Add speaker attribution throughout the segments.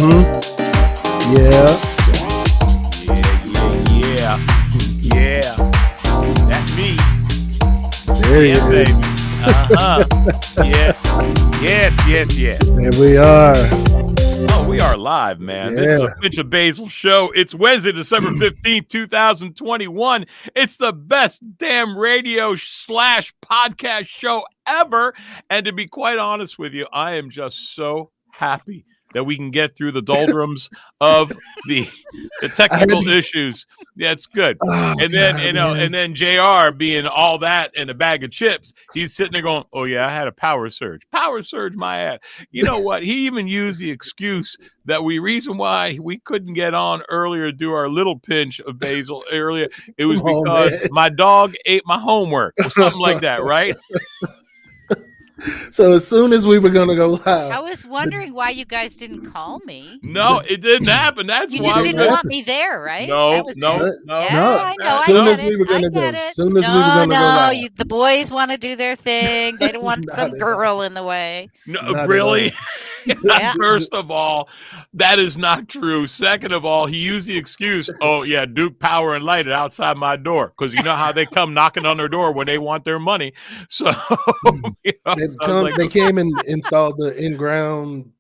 Speaker 1: Yeah.
Speaker 2: Yeah. That's me.
Speaker 1: There you go.
Speaker 2: Baby. Yes.
Speaker 1: There we are.
Speaker 2: Oh, we are live, man.
Speaker 1: Yeah.
Speaker 2: This is a Pinch of Basil show. It's Wednesday, December 15th, 2021. It's the best damn radio / podcast show ever. And to be quite honest with you, I am just so happy that we can get through the doldrums of the technical issues. Yeah, it's good.
Speaker 1: Oh,
Speaker 2: and then,
Speaker 1: God,
Speaker 2: and then JR being all that in a bag of chips, he's sitting there going, oh yeah, I had a power surge my ass. You know what? He even used the excuse that reason why we couldn't get on earlier to do our little pinch of basil earlier. It was because my dog ate my homework or something like that, right?
Speaker 1: So as soon as we were going to go live,
Speaker 3: I was wondering why you guys didn't call me.
Speaker 2: No, it didn't happen. That's
Speaker 3: you
Speaker 2: why
Speaker 3: just didn't want me there, right?
Speaker 2: No.
Speaker 3: I know.
Speaker 1: As
Speaker 3: Soon
Speaker 1: as we were going to go live.
Speaker 3: The boys want to do their thing. They don't want some girl in the way.
Speaker 2: No, really? Yeah. First of all, that is not true. Second of all, he used the excuse, oh, yeah, Duke Power and Light outside my door. Because you know how they come knocking on their door when they want their money. So
Speaker 1: they came and installed the in-ground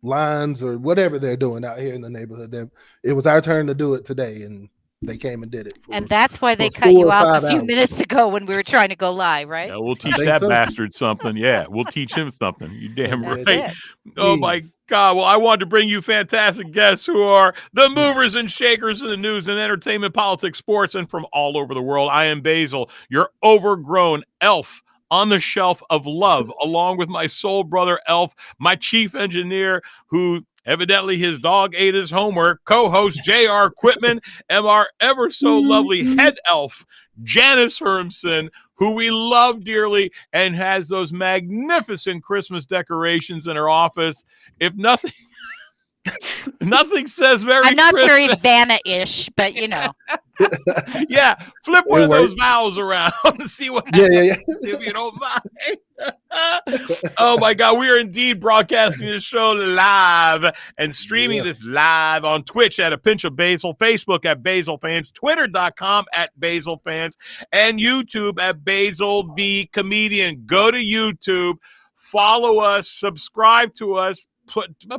Speaker 1: lines or whatever they're doing out here in the neighborhood. It was our turn to do it today, and they came and did it.
Speaker 3: And that's why they cut you off a few minutes ago when we were trying to go live, right?
Speaker 2: Yeah, we'll teach that bastard something. Yeah, we'll teach him something. You damn right. Oh, my God. Well, I wanted to bring you fantastic guests who are the movers and shakers in the news and entertainment, politics, sports, and from all over the world. I am Basil, your overgrown elf on the shelf of love, along with my soul brother Elf, my chief engineer, who evidently his dog ate his homework, co-host J.R. Quitman, and our ever so lovely head elf, Janice Hermson, who we love dearly and has those magnificent Christmas decorations in her office. If nothing... Nothing says Merry
Speaker 3: I'm not
Speaker 2: Christmas.
Speaker 3: very Vanna-ish, but you know.
Speaker 2: Yeah, flip one of those vowels around and see what happens.
Speaker 1: Yeah.
Speaker 2: If you don't mind. Oh my God, we are indeed broadcasting this show live and streaming this live on Twitch at A Pinch of Basil, Facebook at Basil Fans, Twitter.com at Basil Fans, and YouTube at Basil the Comedian. Go to YouTube, follow us, subscribe to us.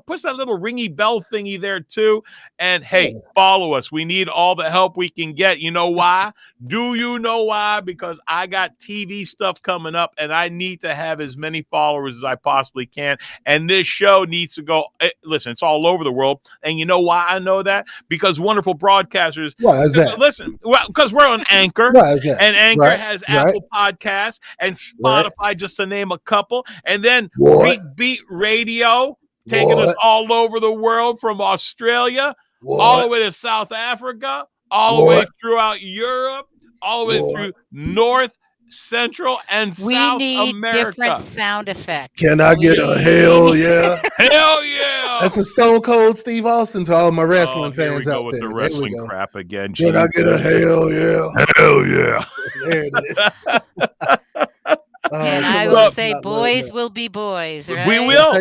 Speaker 2: Push that little ringy bell thingy there too. And hey, follow us. We need all the help we can get. You know why? Do you know why? Because I got TV stuff coming up and I need to have as many followers as I possibly can. And this show needs to go. Listen, it's all over the world. And you know why I know that? Because wonderful broadcasters.
Speaker 1: Why is that?
Speaker 2: Listen, well, because we're on Anchor.
Speaker 1: Why is that?
Speaker 2: And Anchor has Apple Podcasts and Spotify, just to name a couple. And then Beat Radio. Taking us all over the world, from Australia, all the way to South Africa, all the way throughout Europe, all the way through North, Central, and South America.
Speaker 3: We need different sound effects.
Speaker 1: Can I get a hell yeah?
Speaker 2: Hell yeah!
Speaker 1: That's a Stone Cold Steve Austin to all my wrestling fans out there.
Speaker 2: With the wrestling crap again.
Speaker 1: Can I get a hell yeah?
Speaker 2: Hell yeah!
Speaker 1: There it is.
Speaker 3: And I will say, boys will be boys, right?
Speaker 2: We will.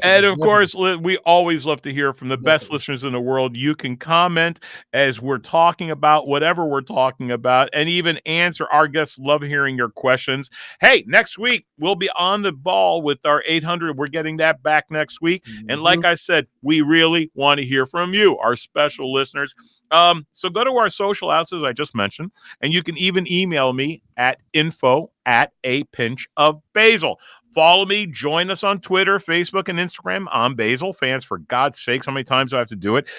Speaker 3: And
Speaker 2: of course, we always love to hear from the best listeners in the world. You can comment as we're talking about whatever we're talking about and even answer. Our guests love hearing your questions. Hey, next week, we'll be on the ball with our 800. We're getting that back next week. And like I said, we really want to hear from you, our special listeners. So go to our social outlets, as I just mentioned, and you can even email me at info@apinchofbasil. Follow me, join us on Twitter, Facebook, and Instagram. I'm Basil Fans. For God's sakes, how many times do I have to do it?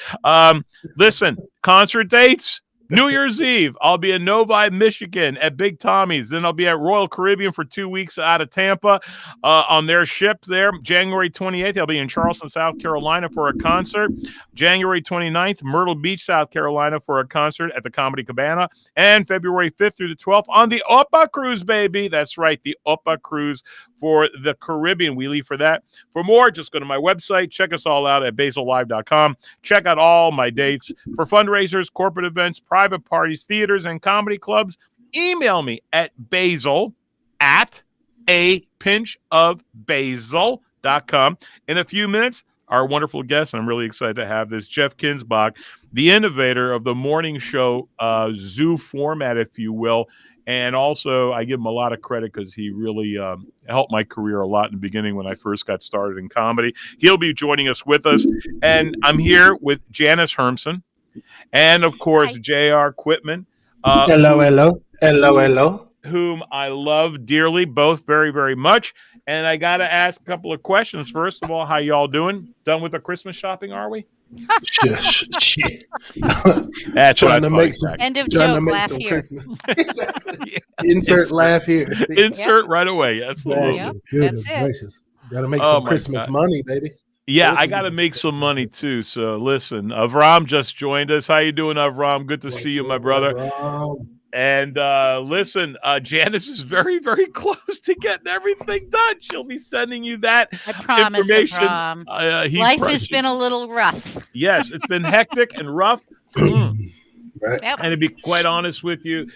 Speaker 2: Listen, concert dates. New Year's Eve, I'll be in Novi, Michigan at Big Tommy's. Then I'll be at Royal Caribbean for 2 weeks out of Tampa on their ship there. January 28th, I'll be in Charleston, South Carolina for a concert. January 29th, Myrtle Beach, South Carolina for a concert at the Comedy Cabana. And February 5th through the 12th on the Opa Cruise, baby. That's right, the Opa Cruise for the Caribbean. We leave for that. For more, just go to my website. Check us all out at basillive.com. Check out all my dates for fundraisers, corporate events, private parties, theaters, and comedy clubs. Email me at basil@apinchofbasil.com. In a few minutes, our wonderful guest, and I'm really excited to have this, Jeff Kinzbach, the innovator of the morning show zoo format, if you will. And also, I give him a lot of credit because he really helped my career a lot in the beginning when I first got started in comedy. He'll be joining us with us. And I'm here with Janice Hermson and, of course, J.R. Quitman.
Speaker 1: Hello.
Speaker 2: Whom I love dearly, both very, very much. And I got to ask a couple of questions. First of all, how y'all doing? Done with the Christmas shopping, are we?
Speaker 1: Shit.
Speaker 2: That's
Speaker 1: trying to make some,
Speaker 3: end of joke, laugh here.
Speaker 1: Christmas. Insert laugh here.
Speaker 2: Insert right away. Absolutely.
Speaker 3: Yep, that's it.
Speaker 1: Gracious. Gotta make some Christmas money, baby.
Speaker 2: Yeah, I got to make some money too. So listen, Avram just joined us. How you doing, Avram? Good to see you, my brother. And listen, Janice is very, very close to getting everything done. She'll be sending you that information.
Speaker 3: Life has been a little rough.
Speaker 2: Yes, it's been hectic and rough.
Speaker 1: Right.
Speaker 3: Yep.
Speaker 2: And to be quite honest with you,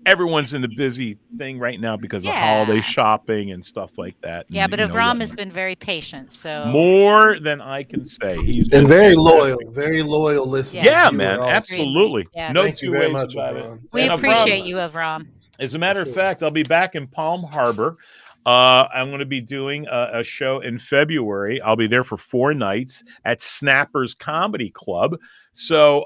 Speaker 2: everyone's in the busy thing right now because of holiday shopping and stuff like that.
Speaker 3: Yeah,
Speaker 2: and,
Speaker 3: but Avram has been very patient. So
Speaker 2: more than I can say. He's
Speaker 1: been very loyal listener.
Speaker 2: Yeah, man, absolutely.
Speaker 3: Yeah.
Speaker 2: No
Speaker 1: Thank
Speaker 2: two
Speaker 1: you very
Speaker 2: ways
Speaker 1: much,
Speaker 2: about it.
Speaker 1: Avram.
Speaker 3: We appreciate you, Avram.
Speaker 2: As a matter of fact, I'll be back in Palm Harbor. I'm going to be doing a show in February. I'll be there for 4 nights at Snappers Comedy Club. So,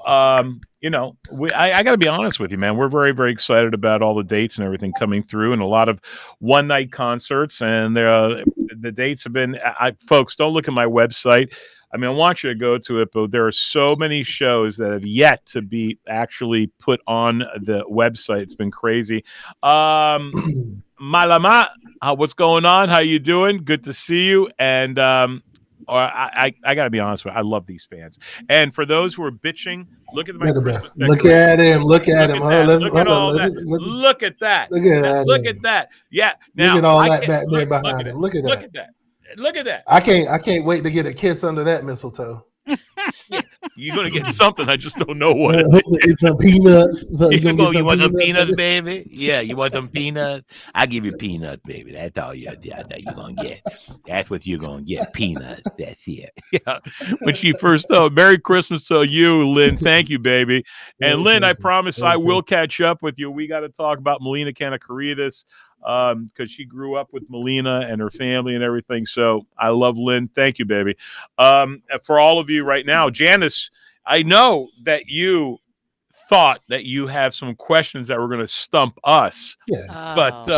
Speaker 2: you know, I got to be honest with you, man. We're very, very excited about all the dates and everything coming through, and a lot of one-night concerts. And the dates have been, folks, don't look at my website. I mean, I want you to go to it, but there are so many shows that have yet to be actually put on the website. It's been crazy. Malama, what's going on? How you doing? Good to see you. And I got to be honest with you, I love these fans. And for those who are bitching, look at my Christmas
Speaker 1: Look at him. Look at him.
Speaker 2: Look at that. Look at that. Yeah. Now,
Speaker 1: look at all that back there behind him. Look at that.
Speaker 2: Look at that.
Speaker 1: I can't wait to get a kiss under that mistletoe.
Speaker 2: You're gonna get something. I just don't know what.
Speaker 1: It's a peanut.
Speaker 4: You want some peanuts, baby? Yeah, you want some peanuts? I'll give you peanuts, baby. That's all you're gonna get. That's what you're gonna get. Peanuts. That's it.
Speaker 2: Yeah. When she first Merry Christmas to you, Lynn. Thank you, baby. And Lynn, I promise I will catch up with you. We got to talk about Melina Kanakaridis. Because she grew up with Melina and her family and everything. So I love Lynn. Thank you, baby. For all of you right now, Janice, I know that you thought that you have some questions that were going to stump us.
Speaker 1: Yeah.
Speaker 2: But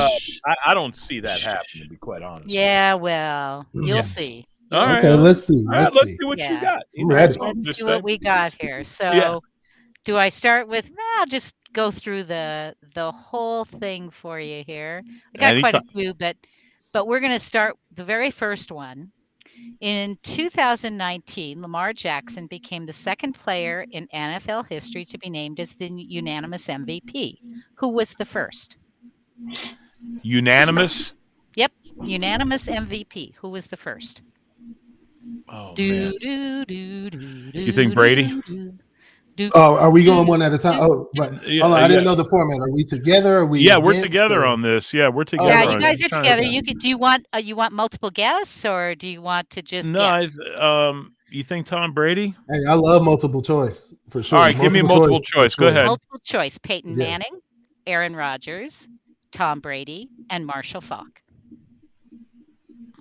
Speaker 2: I don't see that happening, to be quite honest.
Speaker 3: Yeah, well, you'll see.
Speaker 2: All right.
Speaker 1: Okay, let's see.
Speaker 2: Let's see what you got.
Speaker 1: Ready.
Speaker 3: Let's see what we got here. So do I start with, I'll just go through the whole thing for you here. I got quite a few, but we're going to start the very first one. In 2019, Lamar Jackson became the second player in NFL history to be named as the unanimous MVP. Who was the first?
Speaker 2: Unanimous?
Speaker 3: Yep, unanimous MVP. Who was the first?
Speaker 2: Oh, man. You think Brady?
Speaker 1: Oh, are we going one at a time? Oh, but I didn't know the format. Are we together? Are we?
Speaker 2: Yeah, we're together on this. Yeah, we're together.
Speaker 3: Yeah, you guys are together. Do you want multiple guests, or do you want to just guess?
Speaker 2: You think Tom Brady?
Speaker 1: Hey, I love multiple choice for sure.
Speaker 2: All right, give me multiple choice. Go ahead.
Speaker 3: Multiple choice: Peyton Manning, Aaron Rodgers, Tom Brady, and Marshall Faulk.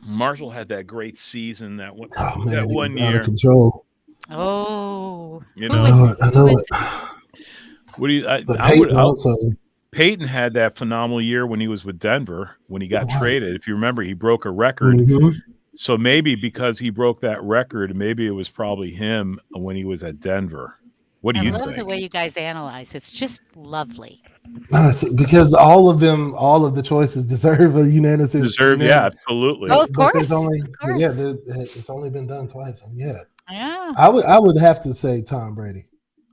Speaker 2: Marshall had that great season that one
Speaker 1: year. Out of control.
Speaker 3: Oh,
Speaker 2: you know,
Speaker 1: I know it.
Speaker 2: What do you? Peyton had that phenomenal year when he was with Denver when he got traded. If you remember, he broke a record.
Speaker 1: Mm-hmm.
Speaker 2: So maybe because he broke that record, maybe it was probably him when he was at Denver. What do you think? I love
Speaker 3: the way you guys analyze. It's just lovely.
Speaker 1: No, because all of the choices deserve a unanimous.
Speaker 2: Yeah, absolutely.
Speaker 3: Oh, of course.
Speaker 1: It's only been done twice, and
Speaker 3: yeah.
Speaker 1: I would have to say Tom Brady.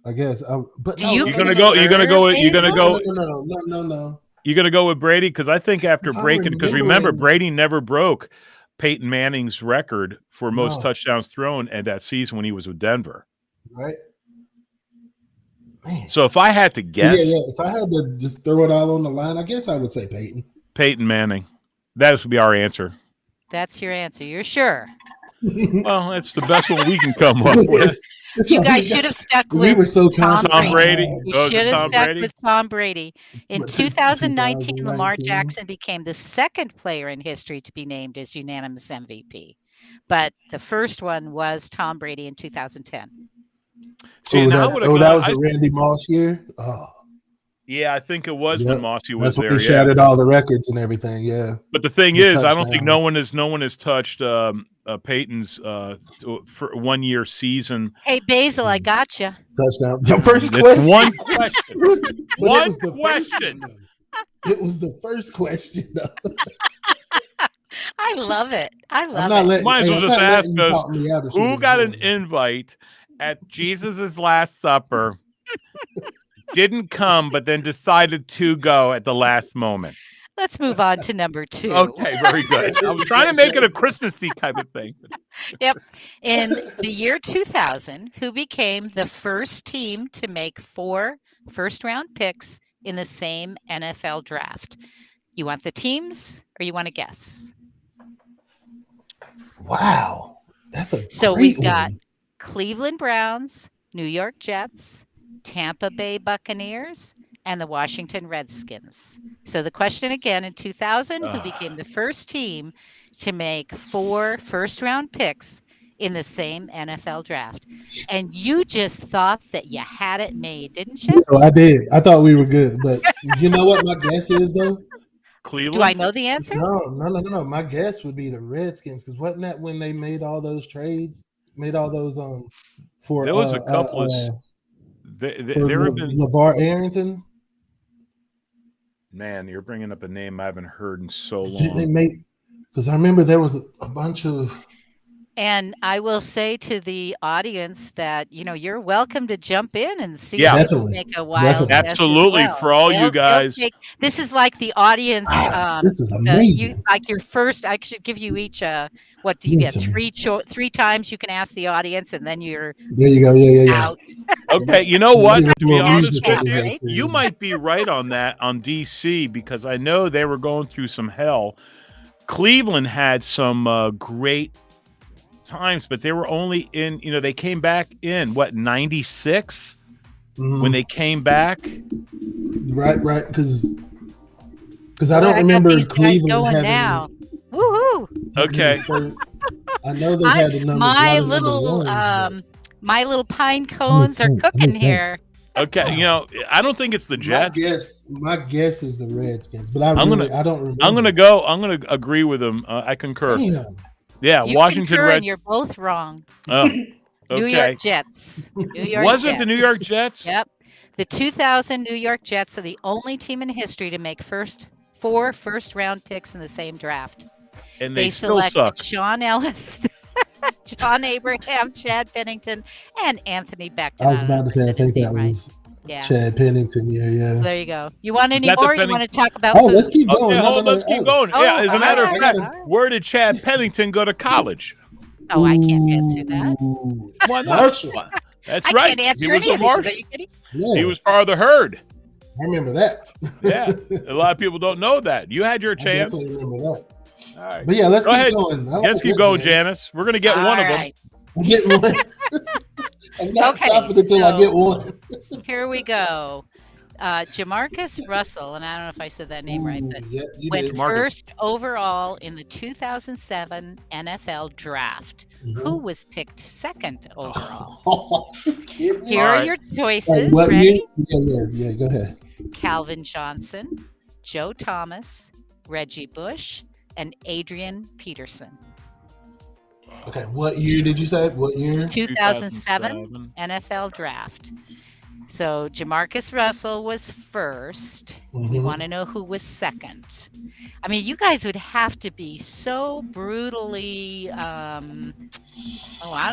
Speaker 1: I guess. But no,
Speaker 2: you're gonna go. You're gonna go.
Speaker 1: No.
Speaker 2: You're gonna go with Brady because I think after breaking, because remember Brady never broke Peyton Manning's record for most touchdowns thrown at that season when he was with Denver.
Speaker 1: Right. Man.
Speaker 2: So if I had to guess,
Speaker 1: if I had to just throw it all on the line, I guess I would say Peyton.
Speaker 2: Peyton Manning. That would be our answer.
Speaker 3: That's your answer. You're sure?
Speaker 2: Well, that's the best one we can come up with.
Speaker 3: You guys should have stuck with
Speaker 1: we were so
Speaker 3: Tom
Speaker 2: Brady.
Speaker 3: You should have
Speaker 2: Tom
Speaker 3: stuck
Speaker 2: Brady?
Speaker 3: with Tom Brady. In
Speaker 1: What,
Speaker 3: 2019, Lamar
Speaker 1: 2019?
Speaker 3: Jackson became the second player in history to be named as unanimous MVP. But the first one was Tom Brady in 2010.
Speaker 2: See,
Speaker 1: that was a Randy Moss year. Oh,
Speaker 2: yeah, I think it was when Mossy was
Speaker 1: that's when
Speaker 2: there.
Speaker 1: he shattered all the records and everything. Yeah,
Speaker 2: but the thing is, I don't think no one has touched Peyton's for 1 year season.
Speaker 3: Hey, Basil, I got you.
Speaker 1: Touchdown. The first question.
Speaker 2: One question. One question.
Speaker 1: It was the first question.
Speaker 3: I love it. I love it.
Speaker 2: Might as well just ask us who got an invite at Jesus's Last Supper, didn't come, but then decided to go at the last moment.
Speaker 3: Let's move on to number 2.
Speaker 2: Okay, very good. I was trying to make it a Christmassy type of thing.
Speaker 3: Yep. In the year 2000, who became the first team to make 4 first-round picks in the same NFL draft? You want the teams or you want to guess?
Speaker 1: Wow. That's a
Speaker 3: So
Speaker 1: great
Speaker 3: we've got
Speaker 1: one.
Speaker 3: Cleveland Browns, New York Jets, Tampa Bay Buccaneers, and the Washington Redskins. So the question again, in 2000, who became the first team to make 4 first-round picks in the same NFL draft? And you just thought that you had it made, didn't you?
Speaker 1: Oh, I did. I thought we were good, but you know what my guess is, though?
Speaker 2: Cleveland?
Speaker 3: Do I know the answer?
Speaker 1: No. My guess would be the Redskins, because wasn't that when they made all those trades? Made all those for
Speaker 2: there was a couple of
Speaker 1: there have been LeVar Arrington.
Speaker 2: Man, you're bringing up a name I haven't heard in so long.
Speaker 1: They made, because I remember there was a bunch of.
Speaker 3: And I will say to the audience that, you're welcome to jump in and see
Speaker 2: if
Speaker 3: you can make a wild guess
Speaker 2: absolutely
Speaker 3: as well.
Speaker 2: For all you guys.
Speaker 3: This is like the audience.
Speaker 1: This is amazing.
Speaker 3: Like your first, I should give you each what do you get? 3 times you can ask the audience, and then you're
Speaker 1: there you go. Yeah.
Speaker 3: Out.
Speaker 2: Okay, you know what? To be honest with you,
Speaker 3: right?
Speaker 2: You might be right on that on DC, because I know they were going through some hell. Cleveland had some great times, but they were only in, they came back in 96 when they came back.
Speaker 1: Right. Because I don't remember Cleveland
Speaker 3: going
Speaker 1: having.
Speaker 3: Now. Woohoo!
Speaker 2: Okay.
Speaker 1: I know they had a number.
Speaker 3: My little pine cones are cooking here.
Speaker 2: Okay, I don't think it's the Jets.
Speaker 1: My guess is the Redskins, but I don't remember.
Speaker 2: I'm gonna agree with them. I concur.
Speaker 1: Damn.
Speaker 2: Yeah,
Speaker 3: you
Speaker 2: Washington
Speaker 3: Redskins.
Speaker 2: Reds.
Speaker 3: You're both wrong.
Speaker 2: Oh, okay.
Speaker 3: New York Jets.
Speaker 2: Was it the New York Jets?
Speaker 3: Yep. The 2000 New York Jets are the only team in history to make 4 first-round picks in the same draft.
Speaker 2: And they still
Speaker 3: selected
Speaker 2: suck.
Speaker 3: Sean Ellis, John Abraham, Chad Pennington, and Anthony Becton.
Speaker 1: I was about to say, I think that was Chad Pennington. Yeah.
Speaker 3: So there you go. You want any more? You want to talk about?
Speaker 1: Oh, let's keep going.
Speaker 2: Okay, let's keep going. Yeah, as a matter of fact, where did Chad Pennington go to college?
Speaker 3: Oh, I can't answer that.
Speaker 2: Why not?
Speaker 1: Marshall.
Speaker 2: That's right.
Speaker 3: I can't answer
Speaker 2: he was
Speaker 3: any of these.
Speaker 2: Marshall.
Speaker 3: Are you kidding?
Speaker 1: Yeah.
Speaker 2: He was part of the herd.
Speaker 1: I remember that.
Speaker 2: Yeah, a lot of people don't know that. You had your chance.
Speaker 1: I definitely remember that.
Speaker 2: All right.
Speaker 1: But yeah, let's
Speaker 2: Go
Speaker 1: keep
Speaker 2: ahead.
Speaker 1: going.
Speaker 2: Let's keep going, Janice. We're going to get one of them.
Speaker 1: I'm getting one. I'm not stopping until I get one.
Speaker 3: Here we go. Jamarcus Russell, and I don't know if I said that name right, but went first overall in the 2007 NFL Draft. Who was picked second overall? Here are your choices. Ready?
Speaker 1: Yeah, go ahead.
Speaker 3: Calvin Johnson, Joe Thomas, Reggie Bush, and Adrian Peterson.
Speaker 1: Okay, what year did you say? What year?
Speaker 3: 2007 NFL Draft. So Jamarcus Russell was first. We want to know who was second. I mean, you guys would have to be so brutally, I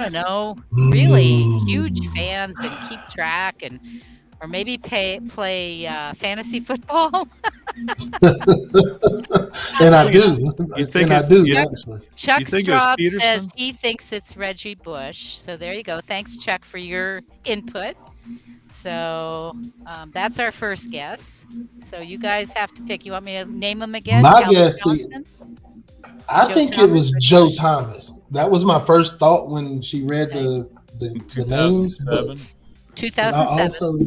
Speaker 3: don't know, really huge fans and keep track or maybe play fantasy football.
Speaker 1: And I do. Actually.
Speaker 3: Chuck Straub says he thinks it's Reggie Bush. So there you go. Thanks, Chuck, for your input. So that's our first guess. So you guys have to pick. You want me to name them again?
Speaker 1: My guess, I think it was Joe Thomas, That was my first thought when she read the names. But
Speaker 3: 2007.
Speaker 1: Also,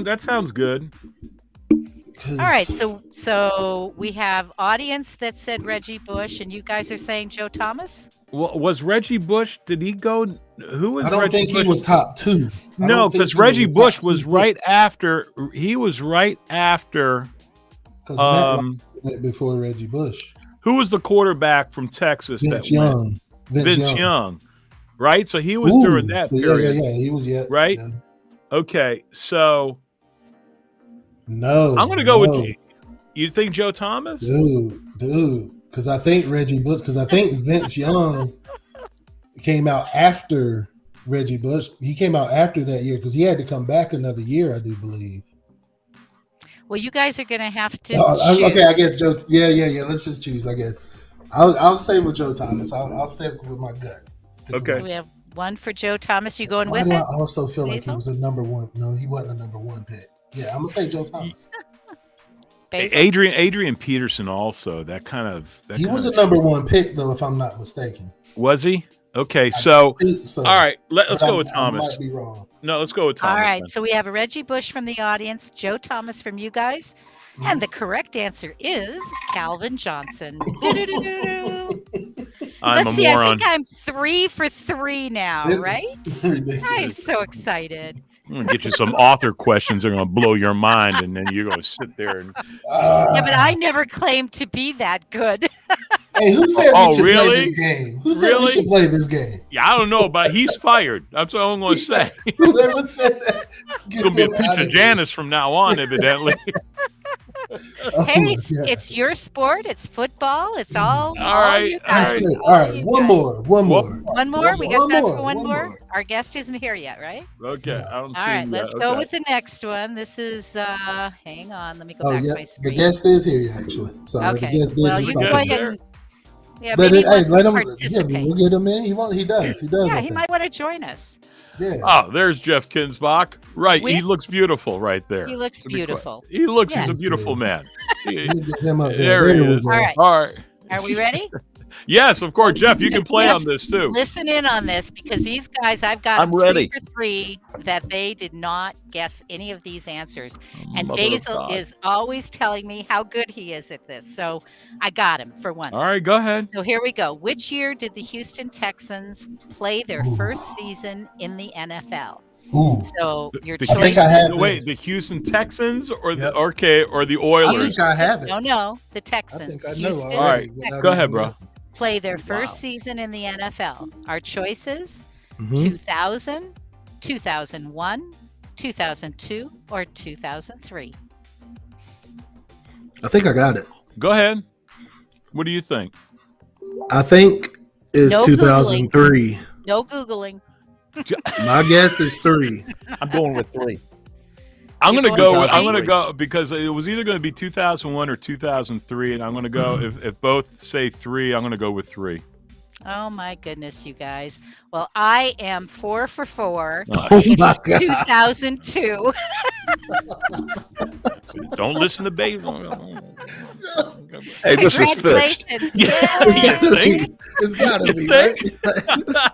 Speaker 2: that sounds good.
Speaker 3: All right, so we have audience that said Reggie Bush, and you guys are saying Joe Thomas.
Speaker 2: Well, was Reggie Bush? Did he go? Who was?
Speaker 1: I don't
Speaker 2: Reggie
Speaker 1: think
Speaker 2: Bush?
Speaker 1: He was top 2.
Speaker 2: No, because Reggie Bush was right after. He was right after.
Speaker 1: Before Reggie Bush.
Speaker 2: Who was the quarterback from Texas?
Speaker 1: Vince Young.
Speaker 2: Vince Young. Right? So he was during that period.
Speaker 1: Yeah, he was,
Speaker 2: right?
Speaker 1: Yeah.
Speaker 2: Okay, so.
Speaker 1: No.
Speaker 2: I'm going to go with you think Joe Thomas?
Speaker 1: Dude. Because I think Reggie Bush, because I think Vince Young came out after Reggie Bush. He came out after that year because he had to come back another year, I do believe.
Speaker 3: Well, you guys are going to have to.
Speaker 1: Okay, I guess Joe. Yeah. Let's just choose. I guess I'll stay with Joe Thomas. I'll stay with my gut.
Speaker 2: Okay.
Speaker 3: So we have one for Joe Thomas. You going
Speaker 1: Why
Speaker 3: with
Speaker 1: do
Speaker 3: it?
Speaker 1: I also feel like he
Speaker 3: Basil?
Speaker 1: was a number one? No, he wasn't a number one pick. Yeah, I'm gonna say Joe Thomas.
Speaker 3: Basil?
Speaker 2: Adrian Peterson also. He was a
Speaker 1: number one pick though, if I'm not mistaken.
Speaker 2: Was he? Okay, so.
Speaker 1: So.
Speaker 2: All right, let's go with Thomas.
Speaker 1: I might be wrong.
Speaker 2: No, let's go with Thomas.
Speaker 3: All right,
Speaker 2: then.
Speaker 3: so we have a Reggie Bush from the audience, Joe Thomas from you guys, and the correct answer is Calvin Johnson.
Speaker 2: I'm
Speaker 3: Let's
Speaker 2: a
Speaker 3: see,
Speaker 2: moron.
Speaker 3: I think I'm 3 for 3 now, right? I'm so excited.
Speaker 2: I'm going to get you some author questions that are going to blow your mind, and then you're going to sit there and.
Speaker 3: Yeah, but I never claimed to be that good.
Speaker 1: Hey, who said we should
Speaker 2: really?
Speaker 1: play this game? Who said we should play this game?
Speaker 2: Yeah, I don't know, but he's fired. That's what I'm going to say.
Speaker 1: Whoever said that?
Speaker 2: It's going to be a pizza Janice from now on, evidently.
Speaker 3: Hey, it's your sport. It's football. It's all
Speaker 2: right.
Speaker 1: All right. One more.
Speaker 3: One more. We got time for one more.
Speaker 1: more.
Speaker 3: Our guest isn't here yet, right?
Speaker 2: Okay. I don't see
Speaker 3: All right.
Speaker 2: you
Speaker 3: Let's
Speaker 2: yet.
Speaker 3: go
Speaker 2: Okay.
Speaker 3: with the next one. This is. Hang on. Let me go back to my
Speaker 1: The
Speaker 3: screen.
Speaker 1: guest is here actually. So
Speaker 3: Okay.
Speaker 1: the guest did.
Speaker 3: Well,
Speaker 1: just
Speaker 3: you
Speaker 1: pop
Speaker 3: can go
Speaker 1: in.
Speaker 3: ahead and. Yeah,
Speaker 1: But
Speaker 3: maybe he wants
Speaker 1: let
Speaker 3: to
Speaker 1: him. Yeah,
Speaker 3: participate.
Speaker 1: we'll get him in. He does. He does.
Speaker 3: Yeah,
Speaker 1: I
Speaker 3: he
Speaker 1: think.
Speaker 3: might want to join us.
Speaker 1: Yeah.
Speaker 2: Oh, there's Jeff Kinzbach. Right. He
Speaker 3: With-
Speaker 2: looks beautiful right there.
Speaker 3: He looks
Speaker 2: To be quite-
Speaker 3: beautiful.
Speaker 2: He looks.
Speaker 3: Yes.
Speaker 2: He's a beautiful man.
Speaker 1: Let me get him up
Speaker 2: There
Speaker 1: there.
Speaker 2: he
Speaker 1: we
Speaker 2: is.
Speaker 1: go.
Speaker 3: All right.
Speaker 2: All right.
Speaker 3: Are we ready?
Speaker 2: Yes, of course, Jeff. You can play
Speaker 3: Jeff,
Speaker 2: on this too.
Speaker 3: Listen in on this because these guys, I've got
Speaker 4: I'm
Speaker 3: them 3
Speaker 4: ready.
Speaker 3: for 3 that they did not guess any of these answers. And
Speaker 2: Mother of
Speaker 3: Basil
Speaker 2: God.
Speaker 3: is always telling me how good he is at this. So I got him for once.
Speaker 2: All right, go ahead.
Speaker 3: So here we go. Which year did the Houston Texans play their first season in the NFL?
Speaker 1: Ooh.
Speaker 3: So your
Speaker 2: The
Speaker 3: choice.
Speaker 1: I think I have
Speaker 2: Wait,
Speaker 1: this.
Speaker 2: the Houston Texans or
Speaker 1: Yep.
Speaker 2: or the
Speaker 1: I
Speaker 2: Oilers?
Speaker 1: think I have it.
Speaker 3: No, the
Speaker 1: I
Speaker 3: Texans.
Speaker 1: think I know.
Speaker 3: Houston
Speaker 2: All right,
Speaker 1: without
Speaker 2: go ahead,
Speaker 1: even
Speaker 2: bro.
Speaker 1: listening.
Speaker 3: play their first
Speaker 2: Wow.
Speaker 3: season in the NFL. Our choices:
Speaker 1: Mhm.
Speaker 3: 2000, 2001, 2002, or 2003.
Speaker 1: I think I got it.
Speaker 2: Go ahead. What do you think?
Speaker 1: I think it's
Speaker 3: No
Speaker 1: 2003.
Speaker 3: No Googling.
Speaker 1: My guess is 3.
Speaker 4: I'm going with 3.
Speaker 2: I'm
Speaker 3: You're
Speaker 2: gonna
Speaker 3: going
Speaker 2: go.
Speaker 3: with
Speaker 2: I'm
Speaker 3: three?
Speaker 2: gonna go because it was either going to be 2001 or 2003, and I'm gonna go. if both say 3, I'm gonna go with 3.
Speaker 3: Oh my goodness, you guys. Well, I am 4 for 4.
Speaker 1: Oh my God.
Speaker 3: 2002.
Speaker 2: Don't listen to Basil.
Speaker 4: Hey, this is fixed.
Speaker 3: Congratulations.
Speaker 2: Yeah,
Speaker 3: Yay.
Speaker 2: you think?
Speaker 1: It's gotta
Speaker 2: You
Speaker 1: be,
Speaker 2: think?
Speaker 1: right?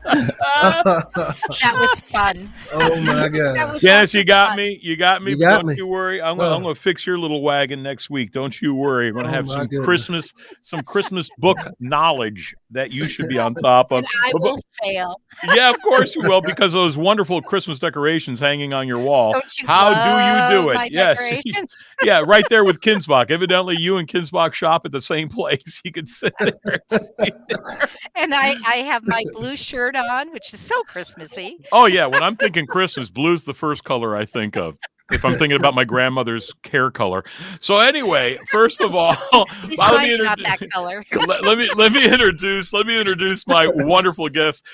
Speaker 3: That was fun.
Speaker 1: Oh my
Speaker 3: That
Speaker 1: God.
Speaker 3: was
Speaker 2: Janice,
Speaker 3: lots
Speaker 2: you
Speaker 3: of
Speaker 2: got
Speaker 3: fun.
Speaker 2: me. You got me.
Speaker 1: You got
Speaker 2: Don't
Speaker 1: me.
Speaker 2: you worry. I'm
Speaker 1: Oh.
Speaker 2: gonna fix your little wagon next week. Don't you worry. I'm gonna
Speaker 1: Oh,
Speaker 2: have
Speaker 1: my
Speaker 2: some
Speaker 1: goodness.
Speaker 2: Christmas book knowledge that you should be on top of.
Speaker 3: And I will fail.
Speaker 2: Yeah, of course you will, because of those wonderful Christmas decorations hanging on your wall.
Speaker 3: Don't you
Speaker 2: How
Speaker 3: love
Speaker 2: do you do it?
Speaker 3: my
Speaker 2: Yes.
Speaker 3: decorations?
Speaker 2: Yeah, right there with Kinzbach. Evidently, you and Kinzbach shop at the same place. You can sit there. And see.
Speaker 3: And I have my blue shirt on, which is so Christmassy.
Speaker 2: Oh yeah, when I'm thinking Christmas, blue's the first color I think of. If I'm thinking about my grandmother's hair color. So anyway, first of all,
Speaker 3: At least
Speaker 2: let me
Speaker 3: mine's not
Speaker 2: introduce-
Speaker 3: that color.
Speaker 2: let me introduce my wonderful guest.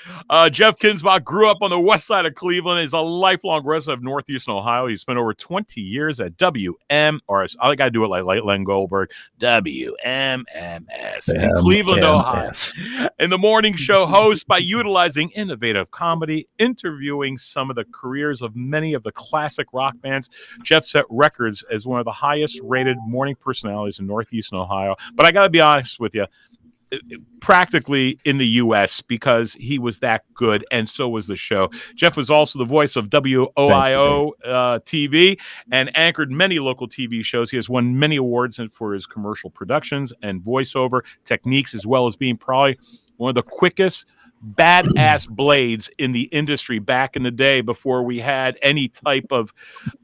Speaker 2: Jeff Kinzbach grew up on the west side of Cleveland. He's a lifelong resident of Northeastern Ohio. He spent over 20 years at I gotta do it like Len Goldberg, WMMS in Cleveland, Ohio. In the morning show host by utilizing innovative comedy, interviewing some of the careers of many of the classic rock bands. Jeff set records as one of the highest rated morning personalities in Northeastern Ohio. But I got to be honest with you, practically in the U.S. because he was that good, and so was the show. Jeff was also the voice of WOIO TV and anchored many local TV shows. He has won many awards for his commercial productions and voiceover techniques, as well as being probably one of the quickest badass blades in the industry back in the day before we had any type of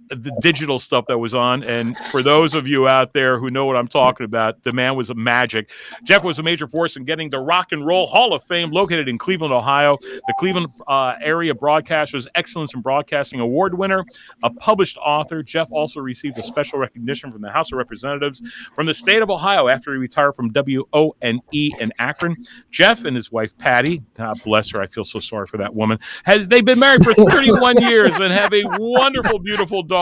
Speaker 2: the digital stuff that was on. And for those of you out there who know what I'm talking about, the man was a magic. Jeff was a major force in getting the Rock and Roll Hall of Fame located in Cleveland, Ohio. The Cleveland Area Broadcasters Excellence in Broadcasting Award winner, a published author. Jeff also received a special recognition from the House of Representatives from the state of Ohio after he retired from WONE in Akron. Jeff and his wife, Patti, God bless her, I feel so sorry for that woman, they've been married for 31 years and have a wonderful, beautiful daughter,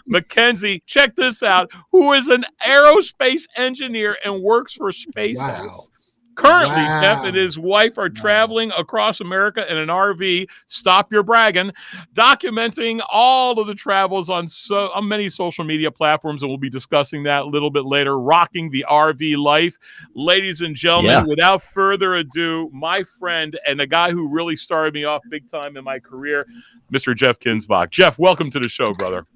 Speaker 2: Mackenzie, check this out, who is an aerospace engineer and works for SpaceX. Currently, Jeff and his wife are traveling across America in an RV, stop your bragging, documenting all of the travels on many social media platforms, and we'll be discussing that a little bit later, rocking the RV life. Ladies and gentlemen, without further ado, my friend and the guy who really started me off big time in my career, Mr. Jeff Kinzbach. Jeff, welcome to the show, brother.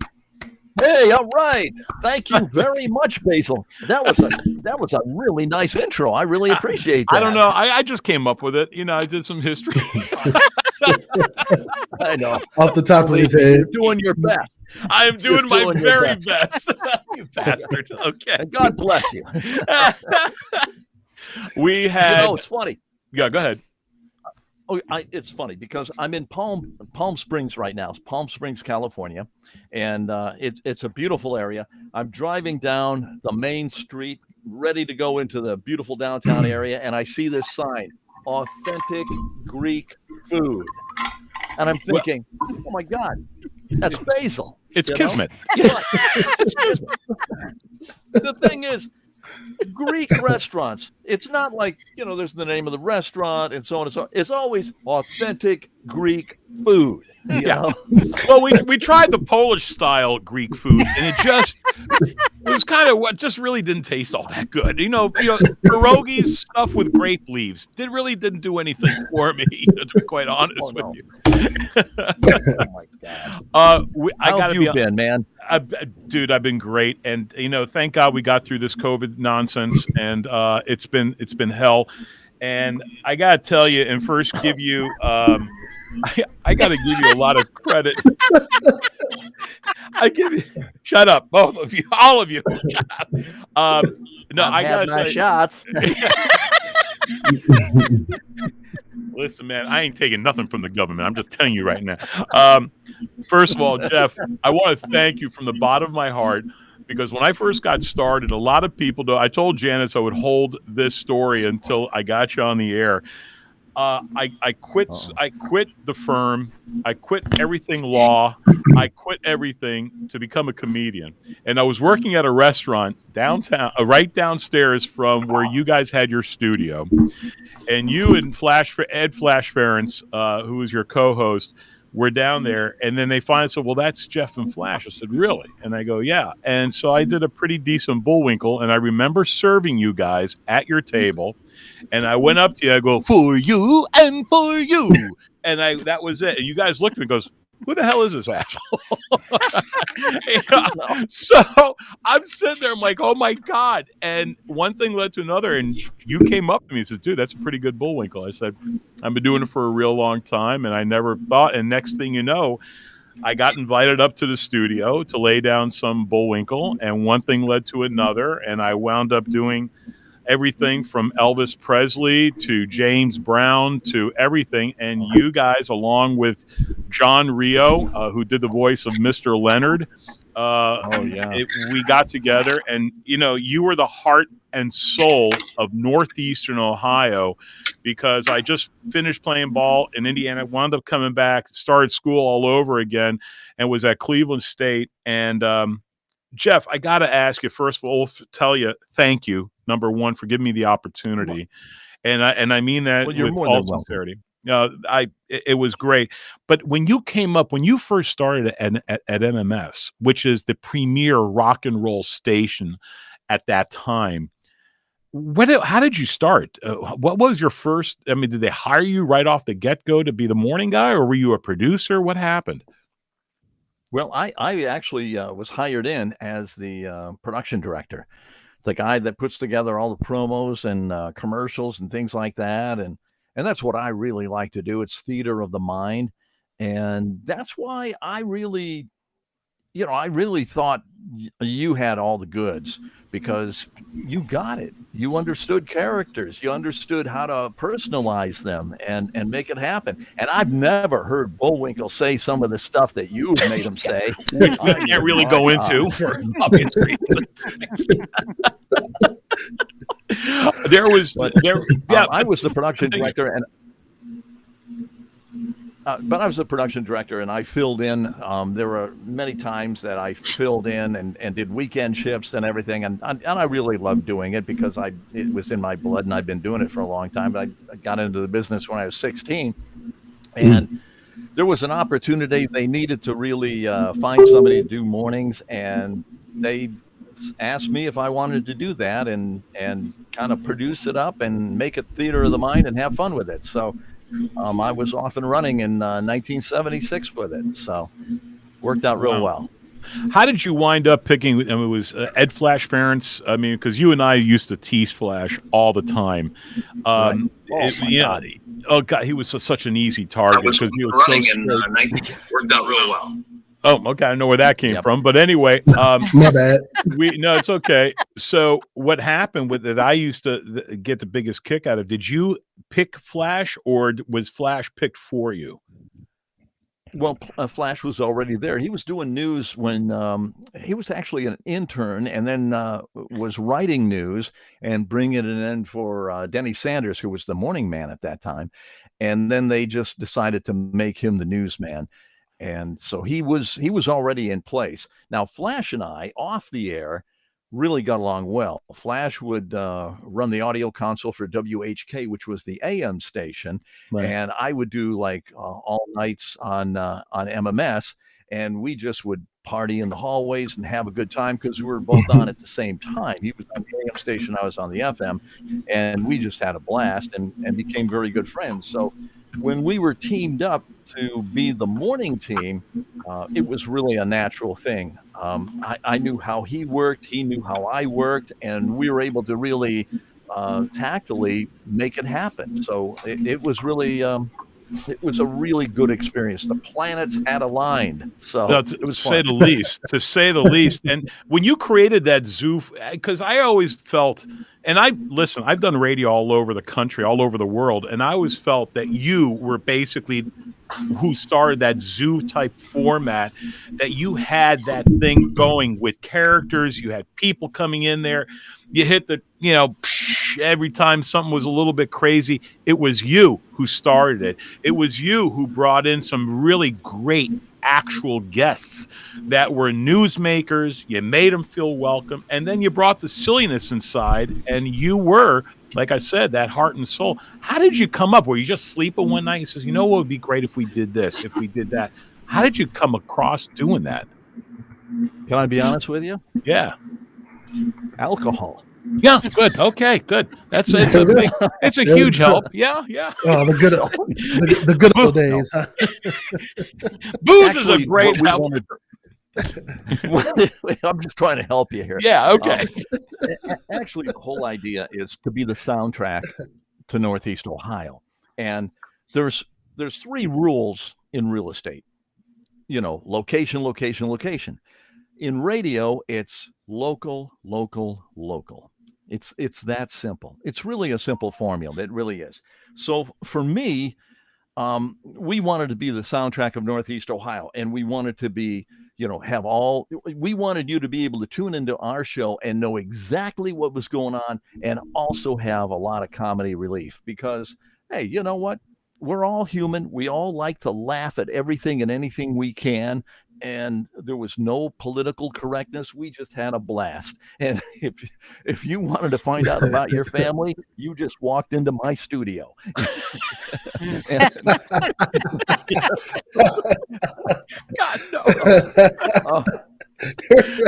Speaker 5: Hey, all right. Thank you very much, Basil. That was a really nice intro. I really appreciate that.
Speaker 2: I don't know. I just came up with it. You know, I did some history.
Speaker 5: I know.
Speaker 1: Off the top of his head.
Speaker 5: You're doing your best.
Speaker 2: I am doing my very best. You bastard. Okay.
Speaker 5: And God bless you.
Speaker 2: We had.
Speaker 5: You know, it's funny.
Speaker 2: Yeah, go ahead.
Speaker 5: Oh, it's funny because I'm in Palm Springs right now. It's Palm Springs, California, and it's a beautiful area. I'm driving down the main street, ready to go into the beautiful downtown area, and I see this sign, authentic Greek food. And I'm thinking, oh my God, that's Basil.
Speaker 2: It's Kismet.
Speaker 5: It's Kismet. The thing is, Greek restaurants, it's not like, there's the name of the restaurant and so on and so on. It's always authentic Greek food. You know?
Speaker 2: Well, we tried the Polish style Greek food, and it was kind of what just really didn't taste all that good. Pierogies stuff with grape leaves really didn't do anything for me, to be quite honest with you.
Speaker 5: Oh my God. How have you been, man?
Speaker 2: Dude, I've been great, and thank God we got through this COVID nonsense, and it's been hell. And I gotta tell you, and first give you, I gotta give you a lot of credit. Shut up, both of you, all of you. Shut up. No, I gotta
Speaker 5: my shots.
Speaker 2: Listen, man, I ain't taking nothing from the government. I'm just telling you right now. First of all, Jeff, I want to thank you from the bottom of my heart, because when I first got started, a lot of people, I told Janice I would hold this story until I got you on the air. I quit the firm. I quit everything law. I quit everything to become a comedian. And I was working at a restaurant downtown, right downstairs from where you guys had your studio. And you and Ed Flash Ferentz, who was your co-host, were down there. And then they finally said, well, that's Jeff and Flash. I said, really? And I go, yeah. And so I did a pretty decent Bullwinkle. And I remember serving you guys at your table. And I went up to you, I go, for you and for you. And that was it. And you guys looked at me and goes, who the hell is this asshole? So I'm sitting there, I'm like, oh my God. And one thing led to another. And you came up to me and said, dude, that's a pretty good Bullwinkle. I said, I've been doing it for a real long time. And I never thought. And next thing you know, I got invited up to the studio to lay down some Bullwinkle. And one thing led to another. And I wound up doing everything from Elvis Presley to James Brown to everything. And you guys, along with John Rio, who did the voice of Mr. Leonard, we got together, and you were the heart and soul of Northeastern Ohio, because I just finished playing ball in Indiana, wound up coming back, started school all over again, and was at Cleveland State. And Jeff, I got to ask you, first of all, tell you thank you, number one, for giving me the opportunity. And I mean that with all sincerity. It was great. But when you came up, when you first started at MMS, which is the premier rock and roll station at that time, how did you start? What was your first? I mean, did they hire you right off the get-go to be the morning guy, or were you a producer? What happened?
Speaker 5: Well, I actually was hired in as the production director, the guy that puts together all the promos and commercials and things like that. And that's what I really like to do. It's theater of the mind. And that's why I really thought you had all the goods, because you got it. You understood characters. You understood how to personalize them and make it happen. And I've never heard Bullwinkle say some of the stuff that you made him say.
Speaker 2: Which we can't really go into for obvious reasons.
Speaker 5: I was the production director, and but I was the production director, and I filled in. There were many times that I filled in and did weekend shifts and everything, and I really loved doing it because it was in my blood, and I've been doing it for a long time. But I got into the business when I was 16, and there was an opportunity. They needed to really find somebody to do mornings, and they asked me if I wanted to do that and kind of produce it up and make it theater of the mind and have fun with it. So I was off and running in 1976 with it. So worked out real well.
Speaker 2: How did you wind up picking? I mean, it was Ed Flash Ferentz. I mean, because you and I used to tease Flash all the time.
Speaker 5: Right.
Speaker 2: Oh God, he was such an easy target because he was running
Speaker 6: and worked out real well.
Speaker 2: Oh, okay. I know where that came from, but anyway,
Speaker 1: my bad.
Speaker 2: No, it's okay. So, what happened with it? I used to get the biggest kick out of. Did you pick Flash, or was Flash picked for you?
Speaker 5: Well, Flash was already there. He was doing news when he was actually an intern, and then was writing news and bringing it in for Denny Sanders, who was the morning man at that time. And then they just decided to make him the newsman. And so he was already in place. Now, Flash and I, off the air, really got along well. Flash would run the audio console for WHK, which was the AM station, right. And I would do like all nights on MMS, and we just would party in the hallways and have a good time because we were both on at the same time. He was on the AM station, I was on the FM, and we just had a blast and became very good friends. So when we were teamed up to be the morning team, it was really a natural thing. I knew how he worked, he knew how I worked, and we were able to really tactily make it happen. So it was really it was a really good experience. The planets had aligned, so
Speaker 2: it was fun. To say the least. And when you created that zoo, because I always felt, and I've done radio all over the country, all over the world, and I always felt that you were basically who started that zoo type format, that you had that thing going with characters, you had people coming in there, you hit the, every time something was a little bit crazy, it was you who started it. It was you who brought in some really great actual guests that were newsmakers. You made them feel welcome, and then you brought the silliness inside, and you were, like I said, that heart and soul. How did you come up? Were you just sleeping one night and says, what would be great if we did this, if we did that? How did you come across doing that?
Speaker 5: Can I be honest with you?
Speaker 2: Yeah.
Speaker 5: Alcohol.
Speaker 2: Yeah, good. Okay, good. It's a huge help. Yeah.
Speaker 1: Oh, the good old days. Huh?
Speaker 2: Booze is a great help.
Speaker 5: I'm just trying to help you here.
Speaker 2: Yeah, okay.
Speaker 5: Actually, the whole idea is to be the soundtrack to Northeast Ohio. And there's 3 rules in real estate. Location, location, location. In radio, it's local, local, local. It's that simple. It's really a simple formula. It really is. So for me, we wanted to be the soundtrack of Northeast Ohio, and we wanted to be, we wanted you to be able to tune into our show and know exactly what was going on, and also have a lot of comedy relief because, hey, you know what? We're all human. We all like to laugh at everything and anything we can. And there was no political correctness. We just had a blast. And if you wanted to find out about your family, you just walked into my studio.
Speaker 2: God, no.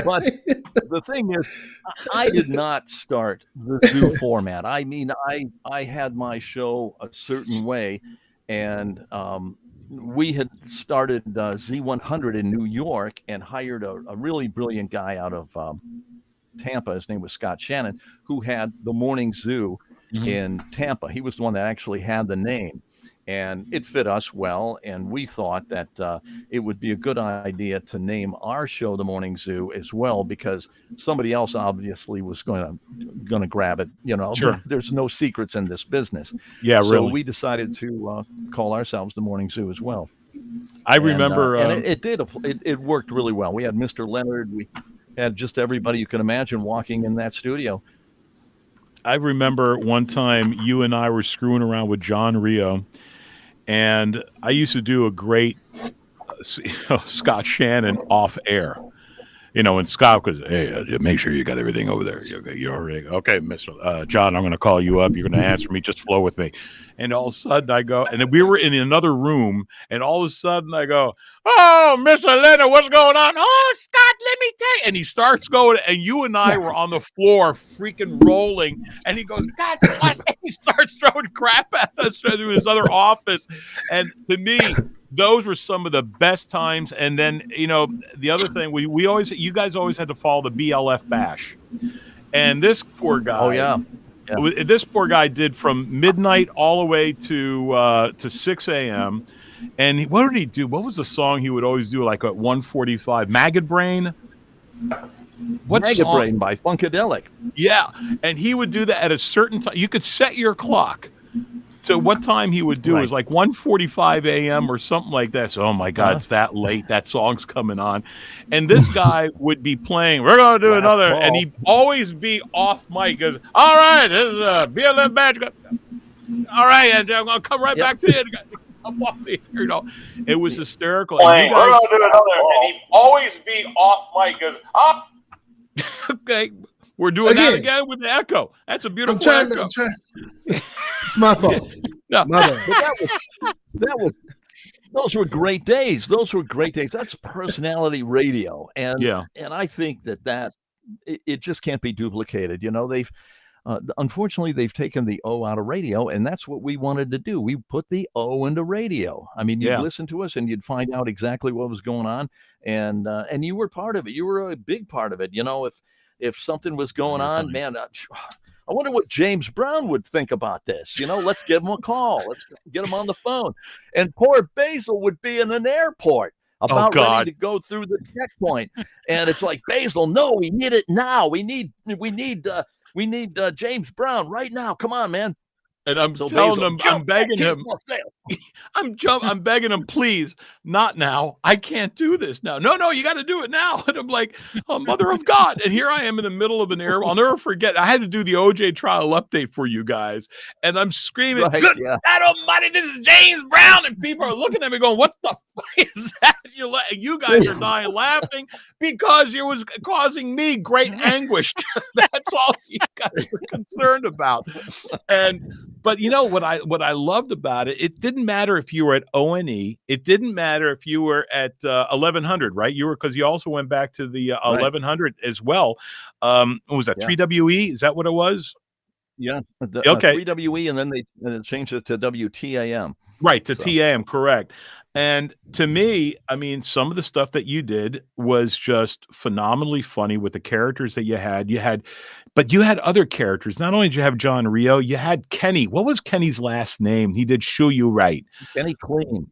Speaker 5: But the thing is, I did not start the zoo format. I mean, I had my show a certain way, and we had started Z100 in New York and hired a really brilliant guy out of Tampa. His name was Scott Shannon, who had the Morning Zoo in Tampa. He was the one that actually had the name, and it fit us well. And we thought that it would be a good idea to name our show the Morning Zoo as well, because somebody else obviously was going to grab it. You know,
Speaker 2: Sure.
Speaker 5: There's no secrets in this business.
Speaker 2: Yeah,
Speaker 5: so
Speaker 2: really.
Speaker 5: we decided to call ourselves the Morning Zoo as well.
Speaker 2: I remember,
Speaker 5: and it worked really well. We had Mr. Leonard. We had just everybody you can imagine walking in that studio.
Speaker 2: I remember one time you and I were screwing around with John Rio, and I used to do a great Scott Shannon off air. You know, and Scott goes, "Hey, make sure you got everything over there. You're okay, Mr. John. I'm going to call you up. You're going to answer me. Just flow with me." And all of a sudden, I go, and then we were in another room, and all of a sudden, I go, "Oh, Mr. Leonard, what's going on? Oh, Scott, let me tell you." And he starts going, and you and I were on the floor, freaking rolling. And he goes, "God bless." And he starts throwing crap at us through his other office. And to me, those were some of the best times. And then, you know, the other thing, we always, you guys always had to follow the BLF bash. And this poor guy,
Speaker 5: oh yeah,
Speaker 2: this poor guy did from midnight all the way to 6 a.m. And what did he do? What was the song he would always do, like at 1:45? Maggot Brain? What
Speaker 5: Maggot
Speaker 2: song?
Speaker 5: Brain by Funkadelic.
Speaker 2: Yeah. And he would do that at a certain time. You could set your clock. So what time he would do is like 1:45 a.m. or something like that. So, oh my God, it's that late. That song's coming on. And this guy would be playing, we're going to do another. And he'd always be off mic. Because, all right, this is a BLM badge. All right, and I'm going to come right back to you. I'm off the air, you know. It was hysterical. And we're going to do another. And he'd always be off mic. Because, okay, we're doing that again with the echo. That's a beautiful echo.
Speaker 1: It's my fault.
Speaker 2: No.
Speaker 1: My bad.
Speaker 5: But those were great days. Those were great days. That's personality radio, and I think that it just can't be duplicated. You know, they've unfortunately they've taken the O out of radio, and that's what we wanted to do. We put the O into radio. I mean, you'd listen to us, and you'd find out exactly what was going on, and you were part of it. You were a big part of it. You know, if something was going on, man. I wonder what James Brown would think about this. You know, let's give him a call. Let's get him on the phone. And poor Basil would be in an airport about ready to go through the checkpoint. And it's like, Basil, no, we need it now. We need James Brown right now. Come on, man.
Speaker 2: And I'm telling him, I'm begging him. I'm begging him, please, not now. I can't do this now. No, you got to do it now. And I'm like, oh, mother of God. And here I am in the middle of an air. I'll never forget. I had to do the OJ trial update for you guys. And I'm screaming, good God almighty, this is James Brown. And people are looking at me going, what the fuck is that? You guys are dying laughing because it was causing me great anguish. That's all you guys were concerned about. But you know what I loved about it? It didn't matter if you were at ONE. It didn't matter if you were at 1100, right? You were, because you also went back to the 1100 as well. What was that? 3WE? Is that what it was?
Speaker 5: Yeah. Okay. 3WE, and then they changed it to WTAM.
Speaker 2: Right, to TAM, correct. And to me, I mean, some of the stuff that you did was just phenomenally funny with the characters that you had. But you had other characters. Not only did you have John Rio, you had Kenny. What was Kenny's last name? He did Shoe You Right.
Speaker 5: Kenny Clean.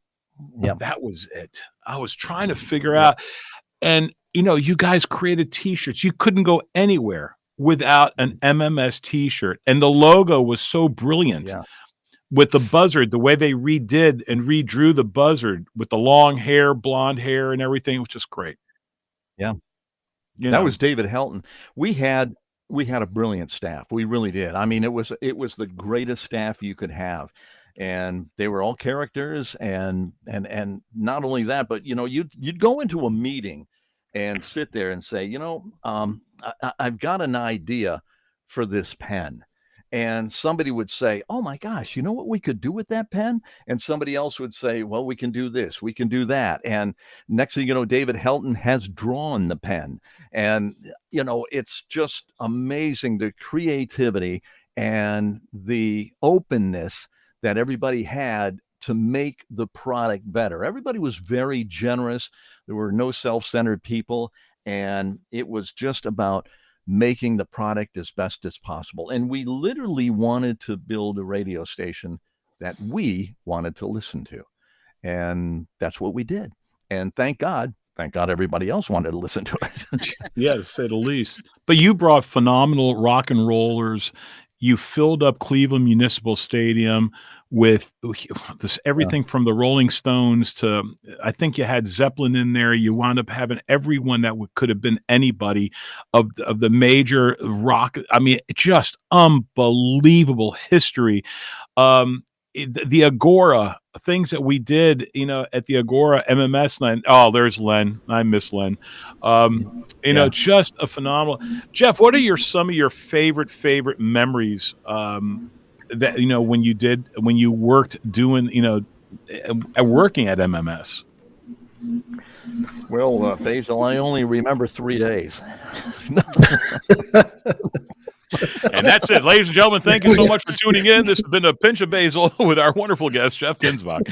Speaker 2: Yeah, that was it. I was trying to figure out. And, you know, you guys created T-shirts. You couldn't go anywhere without an MMS T-shirt. And the logo was so brilliant. Yeah. With the buzzard, the way they redid and redrew the buzzard with the long hair, blonde hair and everything, was just great.
Speaker 5: Yeah. That was David Helton. We had a brilliant staff. We really did. I mean, it was the greatest staff you could have. And they were all characters, and not only that, but you know, you'd go into a meeting and sit there and say, you know, I've got an idea for this pen. And somebody would say, oh my gosh, you know what we could do with that pen? And somebody else would say, well, we can do this, we can do that. And next thing you know, David Helton has drawn the pen. And, you know, it's just amazing, the creativity and the openness that everybody had to make the product better. Everybody was very generous. There were no self-centered people. And it was just about making the product as best as possible. And we literally wanted to build a radio station that we wanted to listen to. And that's what we did. And thank God everybody else wanted to listen to it.
Speaker 2: Yeah, to say the least. But you brought phenomenal rock and rollers. You filled up Cleveland Municipal Stadium with this everything from the Rolling Stones to, I think you had Zeppelin in there. You wound up having everyone that could have been anybody of the major rock. I mean, just unbelievable history. The Agora, things that we did, you know, at the Agora MMS night. Oh, there's Len. I miss Len. You know, just a phenomenal. Jeff, what are some of your favorite memories that, you know, when you worked doing, you know, working at MMS?
Speaker 5: Well, Basil, I only remember 3 days.
Speaker 2: And that's it, ladies and gentlemen. Thank you so much for tuning in. This has been a Pinch of Basil with our wonderful guest, Jeff Kinzbach.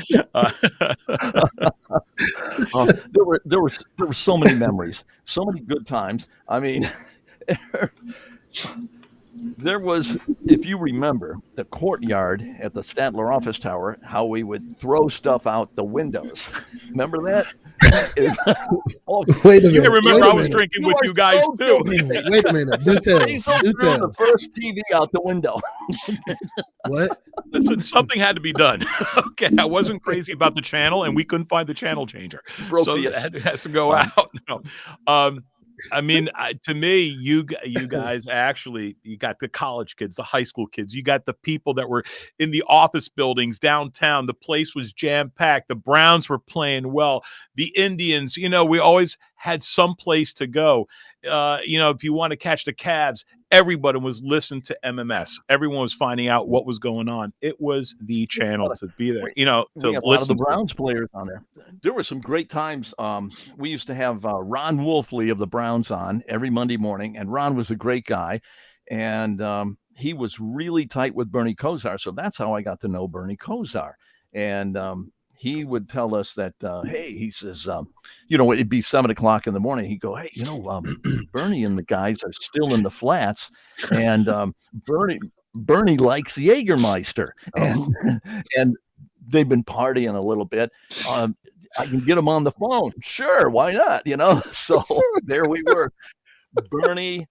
Speaker 5: There were so many memories, so many good times. I mean, there was, if you remember, the courtyard at the Statler office tower, how we would throw stuff out the windows. Remember that?
Speaker 1: Wait a minute.
Speaker 2: You remember I was drinking with you guys too.
Speaker 1: Wait a minute. Do tell.
Speaker 5: The first TV out the window.
Speaker 1: What?
Speaker 2: Listen, something had to be done. Okay, I wasn't crazy about the channel, and we couldn't find the channel changer, so it has to go out. No. I mean, to me, you guys actually, you got the college kids, the high school kids, you got the people that were in the office buildings downtown. The place was jam-packed. The Browns were playing well. The Indians, you know, we always had some place to go. You know, if you want to catch the Cavs, everybody was listening to MMS. Everyone was finding out what was going on. It was the channel to be there, you know, to listen.
Speaker 5: A lot of the Browns players on there. There were some great times. We used to have Ron Wolfley of the Browns on every Monday morning, and Ron was a great guy. And he was really tight with Bernie Kosar. So that's how I got to know Bernie Kosar. And he would tell us that, hey, he says, you know, it'd be 7 o'clock in the morning. He'd go, hey, you know, Bernie and the guys are still in the flats, and Bernie likes Jägermeister, and they've been partying a little bit. I can get him on the phone. Sure, why not? You know, so there we were. Bernie,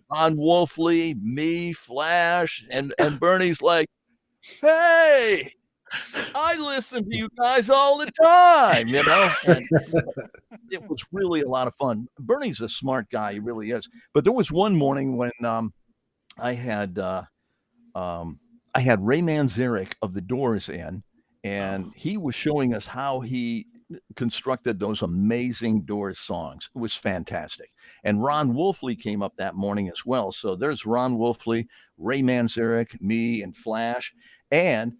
Speaker 5: Ron Wolfley, me, Flash, and Bernie's like, hey, I listen to you guys all the time, you know. And it was really a lot of fun. Bernie's a smart guy, he really is. But there was one morning when I had Ray Manzarek of the Doors in, and he was showing us how he constructed those amazing Doors songs. It was fantastic. And Ron Wolfley came up that morning as well. So there's Ron Wolfley, Ray Manzarek, me, and Flash, and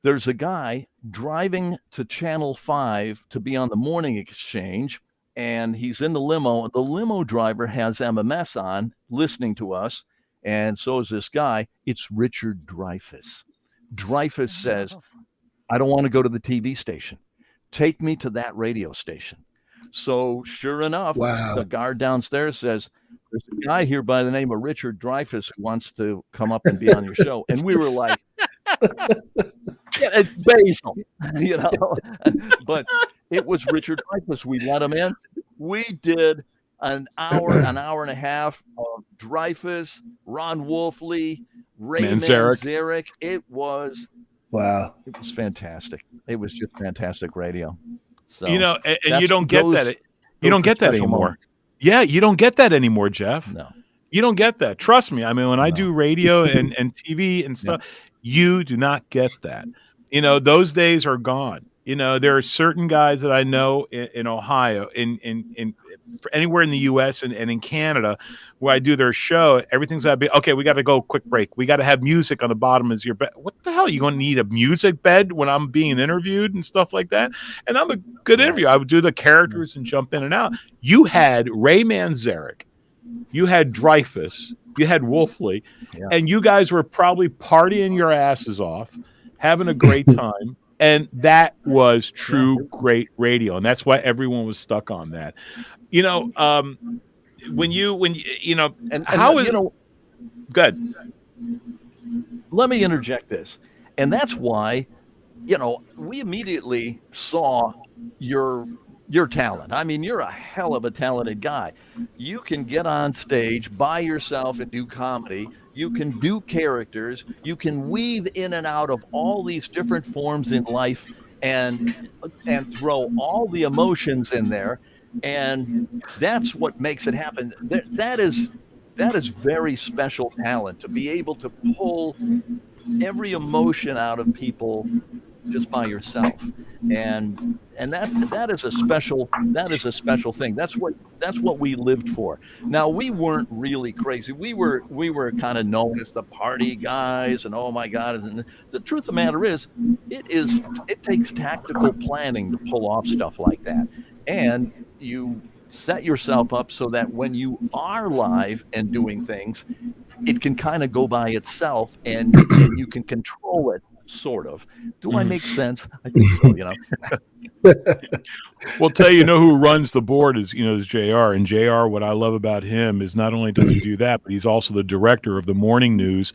Speaker 5: there's a guy driving to Channel 5 to be on the morning exchange, and he's in the limo. The limo driver has MMS on, listening to us, and so is this guy. It's Richard Dreyfuss. Dreyfuss says, I don't want to go to the TV station. Take me to that radio station. So sure enough, the guard downstairs says, there's a guy here by the name of Richard Dreyfuss who wants to come up and be on your show. And we were like, yeah, it's Basil, you know. But it was Richard Dreyfuss. We let him in. We did an hour and a half of Dreyfuss, Ron Wolfley, Ray Manzarek. It was fantastic. It was just fantastic radio. So,
Speaker 2: you know, and you don't get that. You don't get that anymore. Moments. Yeah, you don't get that anymore, Jeff.
Speaker 5: No,
Speaker 2: you don't get that. Trust me. I mean, when I do radio and TV and stuff, you do not get that. You know, those days are gone. You know, there are certain guys that I know in Ohio, in for anywhere in the U.S. and in Canada where I do their show, everything's got to be, okay, we got to go quick break. We got to have music on the bottom as your bed. What the hell? You going to need a music bed when I'm being interviewed and stuff like that? And I'm a good interview. I would do the characters and jump in and out. You had Ray Manzarek. You had Dreyfus. You had Wolfley.
Speaker 5: Yeah. And
Speaker 2: you guys were probably partying your asses off, having a great time. And that was true great radio. And that's why everyone was stuck on that. You know, when you know,
Speaker 5: and
Speaker 2: how is,
Speaker 5: you know,
Speaker 2: good.
Speaker 5: Let me interject this. And that's why, you know, we immediately saw your talent. I mean, you're a hell of a talented guy. You can get on stage by yourself and do comedy. You can do characters. You can weave in and out of all these different forms in life and throw all the emotions in there. And that's what makes it happen. That is very special talent, to be able to pull every emotion out of people just by yourself. And that is a special thing. That's what we lived for. Now, we weren't really crazy. We were kind of known as the party guys, and oh my God. And the truth of the matter is, it takes tactical planning to pull off stuff like that. And you set yourself up so that when you are live and doing things, it can kind of go by itself, and you can control it. Sort of. Do I make sense? I think so, you know.
Speaker 2: Well, tell you know who runs the board is JR. And JR, what I love about him is not only does he do that, but he's also the director of the morning news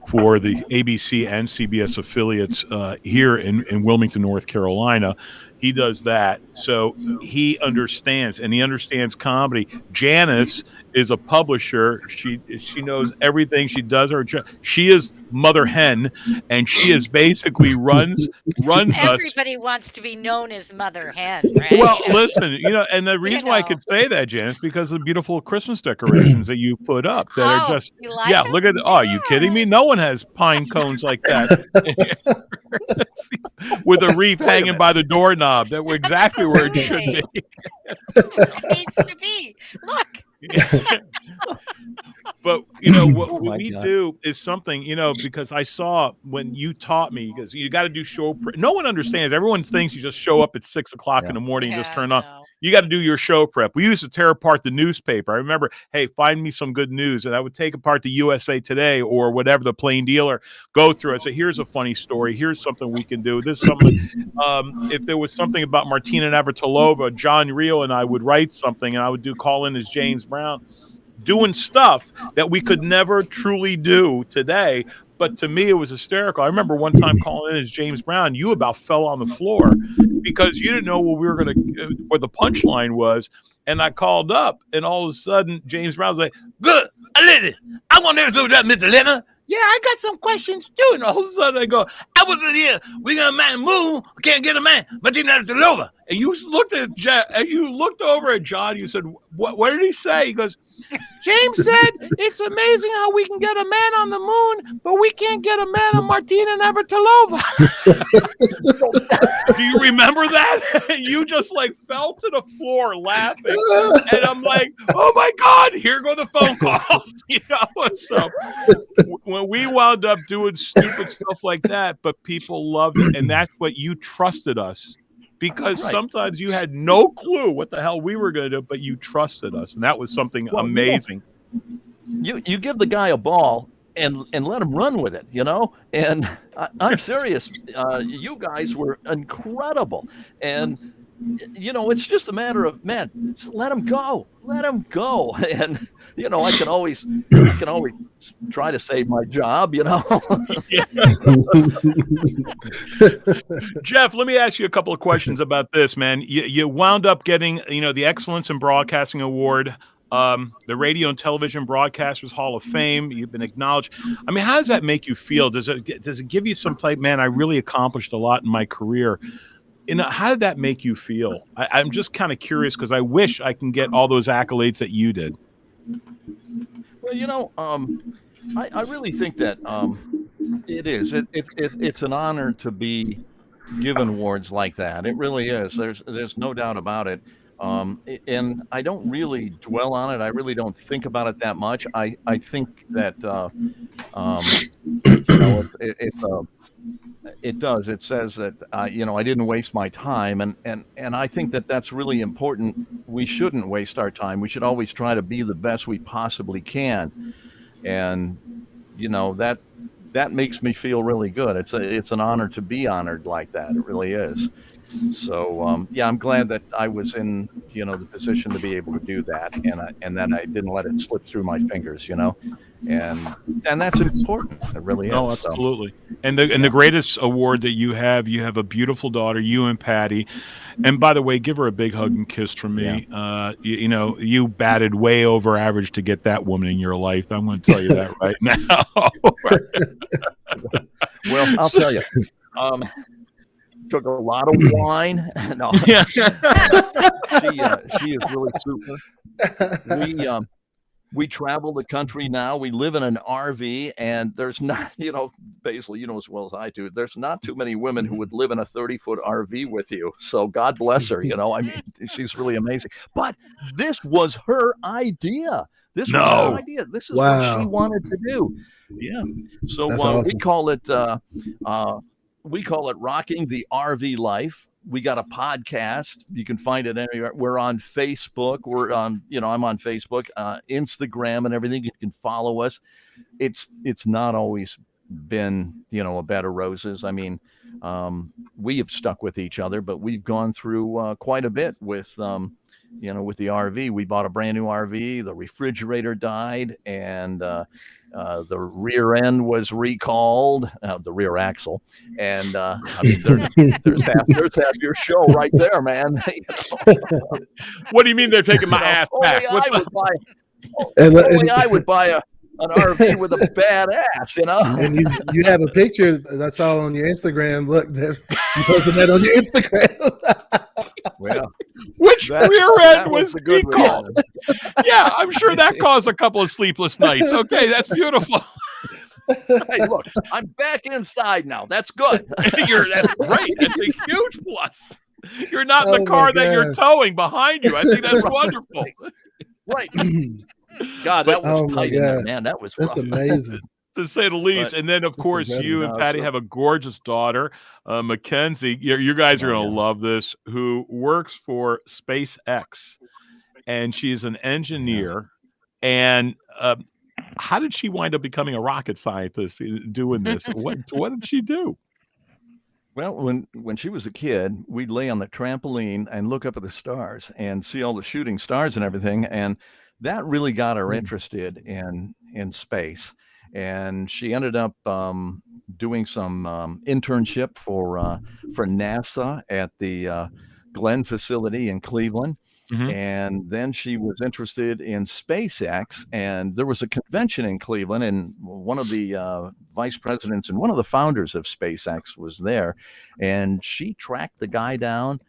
Speaker 2: for the ABC and CBS affiliates here in Wilmington, North Carolina. He does that. So he understands, and he understands comedy. Janice is a publisher. She knows everything. She does her job. She is Mother Hen, and she is basically runs us.
Speaker 3: Everybody wants to be known as Mother Hen, right?
Speaker 2: Well, listen, and the reason why I could say that, Janice, because of the beautiful Christmas decorations that you put up that are just,
Speaker 3: them?
Speaker 2: Look at, are you kidding me? No one has pine cones like that with a wreath hanging by the doorknob. That were exactly where it should be.
Speaker 3: That's where it needs to be. Look.
Speaker 2: But what we do is something, because I saw when you taught me, because you got to do show no one understands. Everyone thinks you just show up at 6 o'clock in the morning and just turn on. You got to do your show prep. We used to tear apart the newspaper. I remember, hey, find me some good news, and I would take apart the USA Today or whatever, the Plain Dealer, go through. I say, here's a funny story. Here's something we can do. This is something. If there was something about Martina Navratilova, John Rio and I would write something, and I would call in as James Brown, doing stuff that we could never truly do today. But to me, it was hysterical. I remember one time calling in as James Brown, you about fell on the floor because you didn't know what the punchline was. And I called up, and all of a sudden, James Brown was like, "Good, I want to hear something about Mr. Leonard. Yeah, I got some questions too." And all of a sudden, I go, "I was in here. We got a man move. We can't get a man. But you not over." And you looked at Jeff, and you looked over at John. You said, "What did he say?" He goes, "James said it's amazing how we can get a man on the moon, but we can't get a man on Martina Navratilova." Do you remember that? You just fell to the floor laughing, and I'm like, "Oh my God, here go the phone calls." So when we wound up doing stupid stuff like that, but people loved it, and that's what you trusted us. Because sometimes you had no clue what the hell we were going to do, but you trusted us, and that was something amazing.
Speaker 5: You give the guy a ball and let him run with it, And I'm serious. You guys were incredible, and it's just a matter of, man, just let him go, and I can always try to save my job,
Speaker 2: Jeff, let me ask you a couple of questions about this, man. You wound up getting, the Excellence in Broadcasting Award, the Radio and Television Broadcasters Hall of Fame. You've been acknowledged. I mean, how does that make you feel? Does it give you some type, man, I really accomplished a lot in my career? How did that make you feel? I'm just kind of curious because I wish I can get all those accolades that you did.
Speaker 5: Well, I really think that it is. It's an honor to be given awards like that. It really is. There's no doubt about it. And I don't really dwell on it. I really don't think about it that much. I think that it does. It says that I didn't waste my time, and I think that that's really important. We shouldn't waste our time. We should always try to be the best we possibly can, and that makes me feel really good. It's an honor to be honored like that. It really is. So I'm glad that I was in the position to be able to do that, and that I didn't let it slip through my fingers, and that's important. It really is.
Speaker 2: Oh, absolutely. So. And the greatest award that you have a beautiful daughter, you and Patti. And by the way, give her a big hug and kiss from me. Yeah. You batted way over average to get that woman in your life. I'm going to tell you that right now.
Speaker 5: Well, I'll tell you. Took a lot of wine. No,
Speaker 2: yeah.
Speaker 5: she is really super. We travel the country now. We live in an RV, and there's not, Basil, as well as I do, there's not too many women who would live in a 30-foot RV with you. So God bless her. I mean, she's really amazing. But this was her idea. This is what she wanted to do. Yeah. So awesome. We call it Rocking the RV Life. We got a podcast. You can find it anywhere. We're on Facebook. We're on, I'm on Facebook, Instagram and everything. You can follow us. It's not always been, a bed of roses. I mean, we have stuck with each other, but we've gone through quite a bit with the RV. We bought a brand new RV. The refrigerator died, and the rear end was recalled, the rear axle. And I mean, there's half your show right there, man.
Speaker 2: What do you mean they're taking my ass back?
Speaker 5: Only I would buy an RV with a bad ass,
Speaker 1: And you have a picture that's all on your Instagram. Look, you posted that on your Instagram.
Speaker 5: Well,
Speaker 2: which rear end was recalled? Yeah, I'm sure that caused a couple of sleepless nights. Okay, that's beautiful.
Speaker 5: Hey, look, I'm back inside now. That's good.
Speaker 2: That's great. That's a huge plus. You're not in the car that you're towing behind you. I think that's wonderful.
Speaker 5: Right. God, that was tight in there, man. That's rough.
Speaker 1: Amazing.
Speaker 2: To say the least. And then, of course, you and Patti have a gorgeous daughter, Mackenzie. You guys are going to love this, who works for SpaceX. And she's an engineer. And how did she wind up becoming a rocket scientist doing this? What did she do?
Speaker 5: Well, when she was a kid, we'd lay on the trampoline and look up at the stars and see all the shooting stars and everything. And that really got her interested in space. And she ended up doing some internship for NASA at the Glenn facility in Cleveland. Mm-hmm. And then she was interested in SpaceX, and there was a convention in Cleveland, and one of the vice presidents and one of the founders of SpaceX was there, and she tracked the guy down,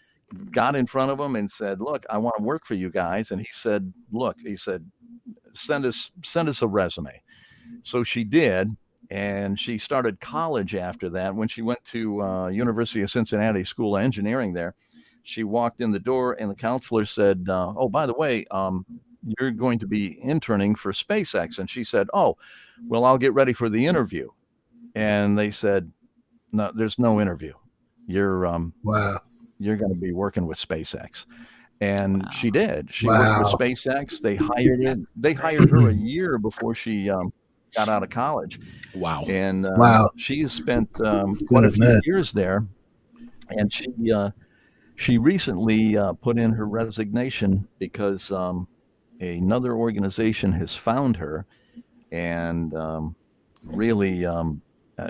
Speaker 5: got in front of him and said, "Look, I want to work for you guys." And he said, "Send us a resume." So she did, and she started college after that. When she went to University of Cincinnati School of Engineering there, she walked in the door, and the counselor said, "Oh, by the way, you're going to be interning for SpaceX." And she said, "Oh, well, I'll get ready for the interview." And they said, "No, there's no interview. You're you're going to be working with SpaceX." And she did. She worked with SpaceX. They hired her a year before she got out of college.
Speaker 2: Wow.
Speaker 5: And she has spent quite a few years there. And she recently put in her resignation because another organization has found her, and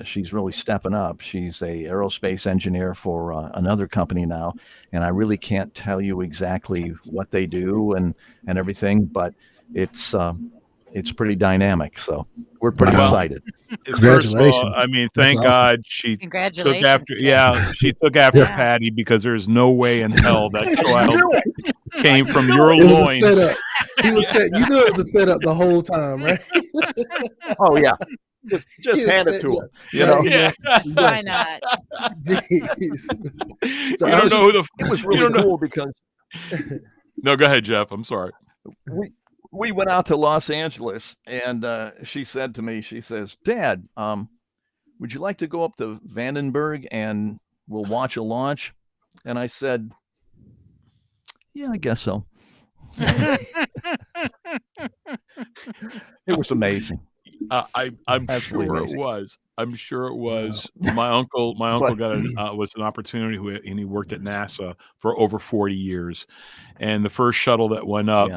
Speaker 5: she's really stepping up. She's a aerospace engineer for another company now, and I really can't tell you exactly what they do and everything, but it's pretty dynamic. So we're pretty excited.
Speaker 2: First of all, I mean, thank God she took after. Yeah, she took after Patti, because there's no way in hell that child came from your loins.
Speaker 1: He was set. You knew it was a setup the whole time, right?
Speaker 5: Oh yeah. Just hand it to him. You know?
Speaker 3: Yeah. Why not?
Speaker 1: Jeez.
Speaker 5: So it was really cool because
Speaker 2: No, go ahead, Jeff. I'm sorry.
Speaker 5: We went out to Los Angeles, and she said to me, she says, "Dad, would you like to go up to Vandenberg and we'll watch a launch?" And I said, "Yeah, I guess so." It was amazing.
Speaker 2: I'm sure it was. I'm sure it was. My uncle got was an opportunity and he worked at NASA for over 40 years. And the first shuttle that went up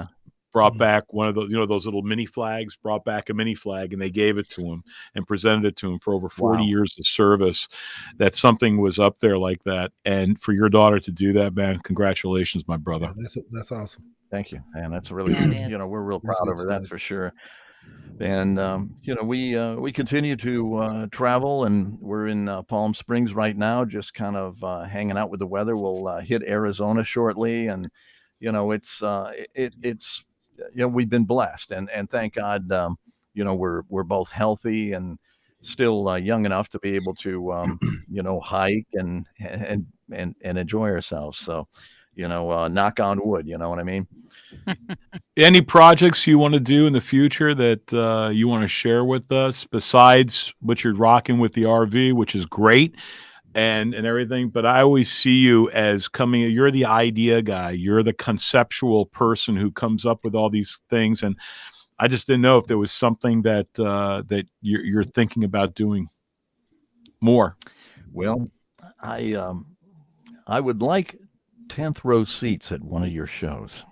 Speaker 2: brought back one of those, those little mini flags, brought back a mini flag, and they gave it to him and presented it to him for over 40 years of service. That something was up there like that. And for your daughter to do that, man, congratulations, my brother.
Speaker 1: Yeah, that's awesome.
Speaker 5: Thank you. And that's really, we're real proud of her, that's for sure. And, we continue to travel, and we're in Palm Springs right now, just kind of hanging out with the weather. We'll hit Arizona shortly. And, it's we've been blessed, and thank God, we're both healthy and still young enough to be able to, hike and enjoy ourselves. So, knock on wood, you know what I mean?
Speaker 2: Any projects you want to do in the future that you want to share with us besides what you're rocking with the RV, which is great and everything? But I always see you as you're the idea guy. You're the conceptual person who comes up with all these things. And I just didn't know if there was something that you're thinking about doing more.
Speaker 5: Well, I would like 10th row seats at one of your shows.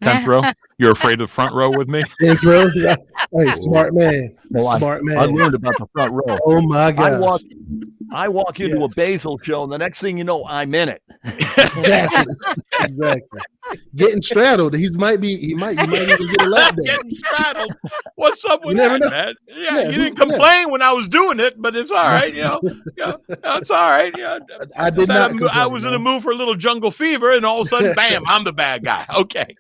Speaker 2: 10th row? You're afraid of the front row with me?
Speaker 1: 10th row? Yeah. Hey, smart man. Smart man.
Speaker 5: I learned about the front row.
Speaker 1: Oh my God.
Speaker 5: I walk into a Basil show, and the next thing you know, I'm in it.
Speaker 1: Exactly. Getting straddled. He might even get a lap dance.
Speaker 2: Getting straddled. What's up with that, man? Yeah, you didn't complain when I was doing it, but it's all right. It's all right.
Speaker 1: I did not complain,
Speaker 2: I was in a mood for a little jungle fever, and all of a sudden, bam, I'm the bad guy. Okay.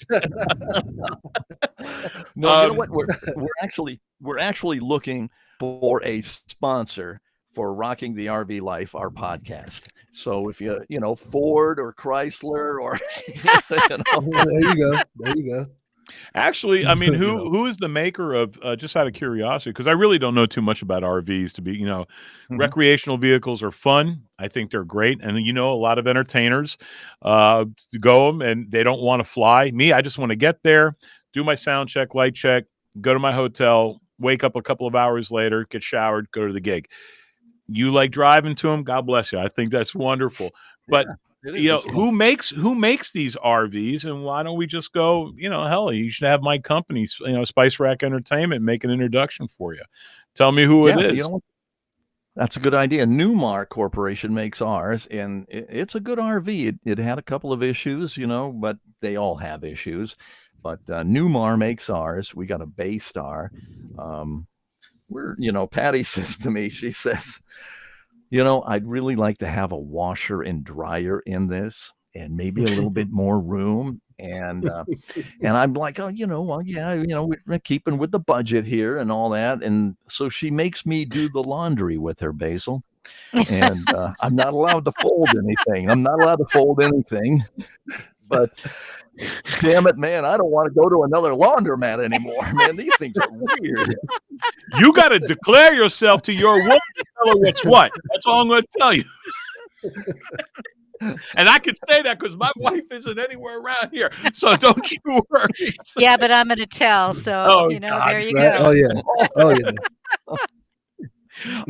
Speaker 5: No, you know what? We're actually looking for a sponsor for Rocking the RV Life, our podcast. So if Ford or Chrysler or
Speaker 1: there you go.
Speaker 2: Actually, I mean, who is the maker of, just out of curiosity, because I really don't know too much about RVs to be, recreational vehicles are fun. I think they're great. And, a lot of entertainers go them and they don't want to fly. Me, I just want to get there, do my sound check, light check, go to my hotel, wake up a couple of hours later, get showered, go to the gig. You like driving to them? God bless you. I think that's wonderful. But who makes these RVs, and why don't we just go? Hell, you should have my company, Spice Rack Entertainment, make an introduction for you. Tell me who it is.
Speaker 5: That's a good idea. Newmar Corporation makes ours, and it's a good RV. It had a couple of issues, but they all have issues. But Newmar makes ours. We got a Baystar. Patti says to me, she says, I'd really like to have a washer and dryer in this, and maybe a little bit more room. And I'm like, we're keeping with the budget here and all that. And so she makes me do the laundry with her, Basil. And I'm not allowed to fold anything. But damn it, man, I don't want to go to another laundromat anymore, man. These things are weird.
Speaker 2: You got to declare yourself to your woman and tell her what's what. That's all I'm going to tell you. And I can say that because my wife isn't anywhere around here, so don't you worry.
Speaker 3: Yeah, but I'm going to tell, so, there you go.
Speaker 1: Oh, yeah.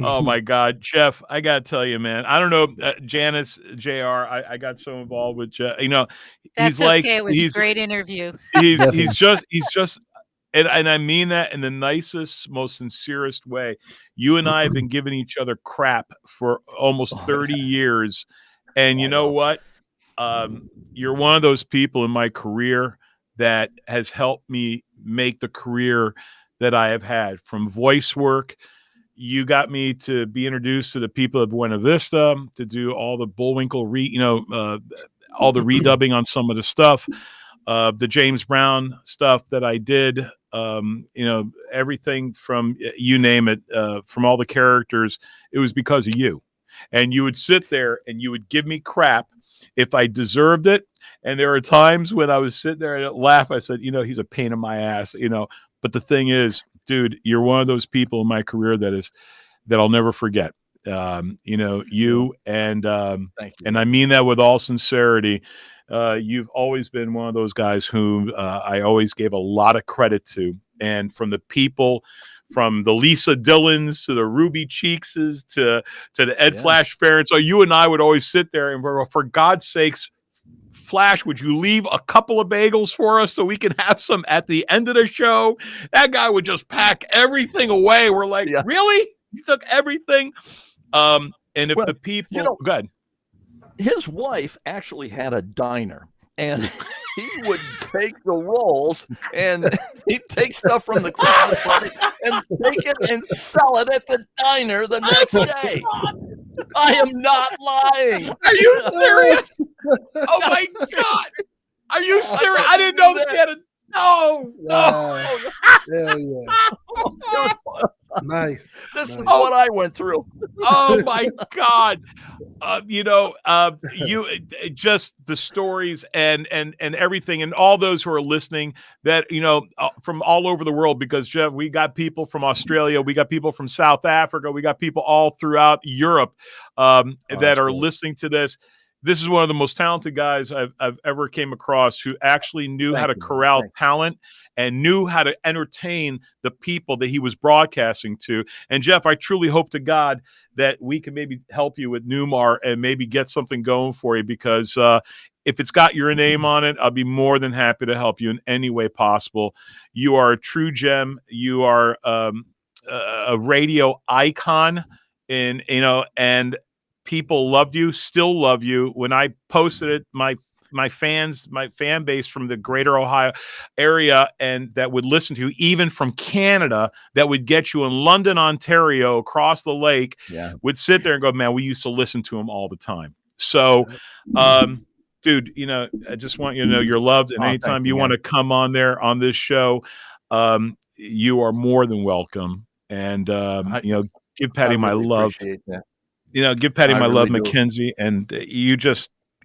Speaker 2: Oh my God, Jeff, I gotta tell you, man. I don't know, Janice, JR. I got so involved with Jeff.
Speaker 3: That's
Speaker 2: he's like,
Speaker 3: okay. It was a great interview.
Speaker 2: He's just, and I mean that in the nicest, most sincerest way. You and I have been giving each other crap for almost 30 years, and you know what? You're one of those people in my career that has helped me make the career that I have had, from voice work. You got me to be introduced to the people of Buena Vista, to do all the Bullwinkle, all the redubbing on some of the stuff, the James Brown stuff that I did, everything from, you name it, from all the characters. It was because of you. And you would sit there and you would give me crap. if I deserved it. And there are times when I was sitting there and I'd laugh. I said, he's a pain in my ass, But the thing is, dude, you're one of those people in my career that I'll never forget. You and I mean that with all sincerity. You've always been one of those guys whom I always gave a lot of credit to, and from the people, from the Lisa Dillons to the Ruby Cheekses to the Ed Flash Ferrens. So you and I would always sit there and, for God's sakes, Flash, would you leave a couple of bagels for us so we can have some at the end of the show? That guy would just pack everything away. We're like, really? He took everything. And if the people, go ahead.
Speaker 5: His wife actually had a diner, and he would take the rolls and he'd take stuff from the Christmas party and take it and sell it at the diner the next day. I am not lying.
Speaker 2: Are you serious? Oh my God. Are you serious? I didn't know that. No.
Speaker 1: Hell yeah. Nice.
Speaker 5: This is what I went through.
Speaker 2: Oh my God. You just the stories and everything, and all those who are listening that, from all over the world, because Jeff, we got people from Australia, we got people from South Africa, we got people all throughout Europe that are listening to this. This is one of the most talented guys I've ever came across, who actually knew how to corral talent and knew how to entertain the people that he was broadcasting to. And Jeff, I truly hope to God that we can maybe help you with Newmar and maybe get something going for you, because if it's got your name on it, I'll be more than happy to help you in any way possible. You are a true gem. You are a radio icon, and people loved you, still love you. When I posted it, my fan base from the greater Ohio area, and that would listen to you, even from Canada, that would get you in London, Ontario, across the lake, would sit there and go, man, we used to listen to him all the time. So, dude, I just want you to know you're loved, and anytime you want to come on there on this show, you are more than welcome. And, give Patti my love. Give Patti my love, Mackenzie, and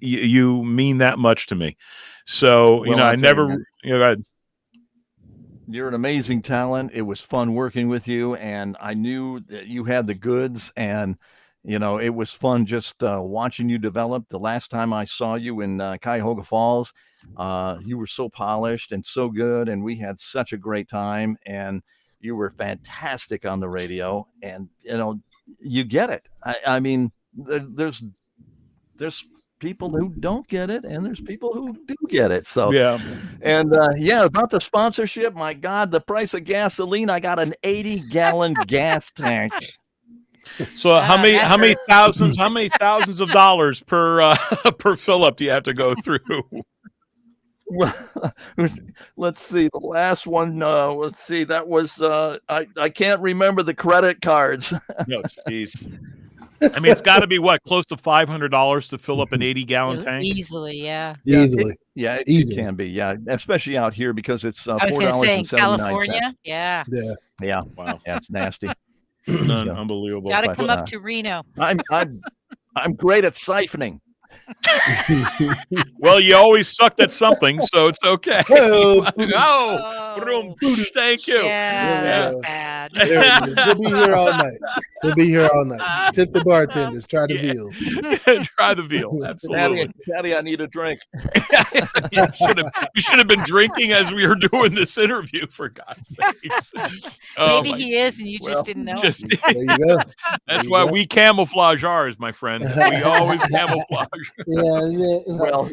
Speaker 2: you mean that much to me. So, I never,
Speaker 5: you're an amazing talent. It was fun working with you, and I knew that you had the goods, and, it was fun just watching you develop. The last time I saw you in Cuyahoga Falls, you were so polished and so good, and we had such a great time, and you were fantastic on the radio, and, you get it. I mean, there's people who don't get it, and there's people who do get it. So and about the sponsorship, my God, the price of gasoline, I got an 80-gallon gas tank.
Speaker 2: So how many thousands of dollars per fill up do you have to go through?
Speaker 5: Well, let's see. The last one, that was I can't remember the credit cards.
Speaker 2: No, jeez. I mean, it's got to be close to $500 to fill up an 80-gallon tank.
Speaker 3: Easily, yeah.
Speaker 1: Easily.
Speaker 5: It can be, especially out here, because it's $4.79.
Speaker 3: I was going to say in California,
Speaker 5: yeah. Wow, it's nasty.
Speaker 2: Unbelievable.
Speaker 3: Got to come up to Reno.
Speaker 5: I'm great at siphoning.
Speaker 2: Well, you always sucked at something, so it's okay. Thank you.
Speaker 3: Yeah, that's bad.
Speaker 1: We'll be here all night. Tip the bartenders. Try the veal.
Speaker 2: Try the veal. Absolutely.
Speaker 5: Patti, I need a drink.
Speaker 2: You should have been drinking as we were doing this interview, for God's sakes.
Speaker 3: Maybe he is, and you just didn't know.
Speaker 1: There you go.
Speaker 2: That's why we camouflage ours, my friend. We always camouflage.
Speaker 1: Yeah.
Speaker 5: Well,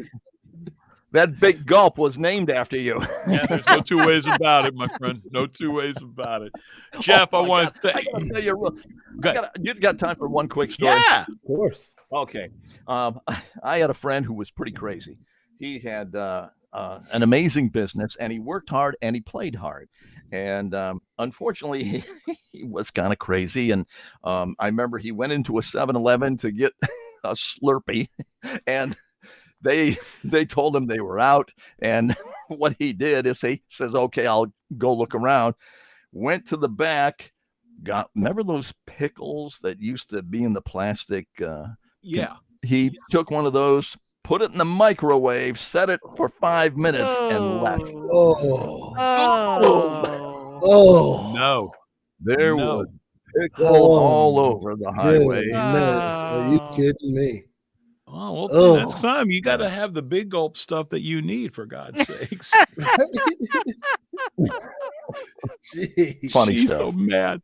Speaker 5: that big gulp was named after you.
Speaker 2: Yeah, there's no two ways about it, my friend. No two ways about it. Jeff, I want to thank
Speaker 5: you. You got time for one quick story?
Speaker 2: Yeah,
Speaker 1: of course.
Speaker 5: Okay. I had a friend who was pretty crazy. He had an amazing business, and he worked hard and he played hard. And unfortunately, he was kind of crazy. And I remember he went into a 7-Eleven to get a Slurpee, and they told him they were out. And what he did is he says, okay, I'll go look around. Went to the back, remember those pickles that used to be in the plastic?
Speaker 2: Yeah.
Speaker 5: He took one of those, put it in the microwave, set it for 5 minutes, and left.
Speaker 2: No.
Speaker 5: There was pickle all over the highway.
Speaker 1: Are you kidding me?
Speaker 2: Oh, well, next time you got to have the big gulp stuff that you need, for God's sakes.
Speaker 5: Funny
Speaker 2: She's
Speaker 5: stuff.
Speaker 2: so mad.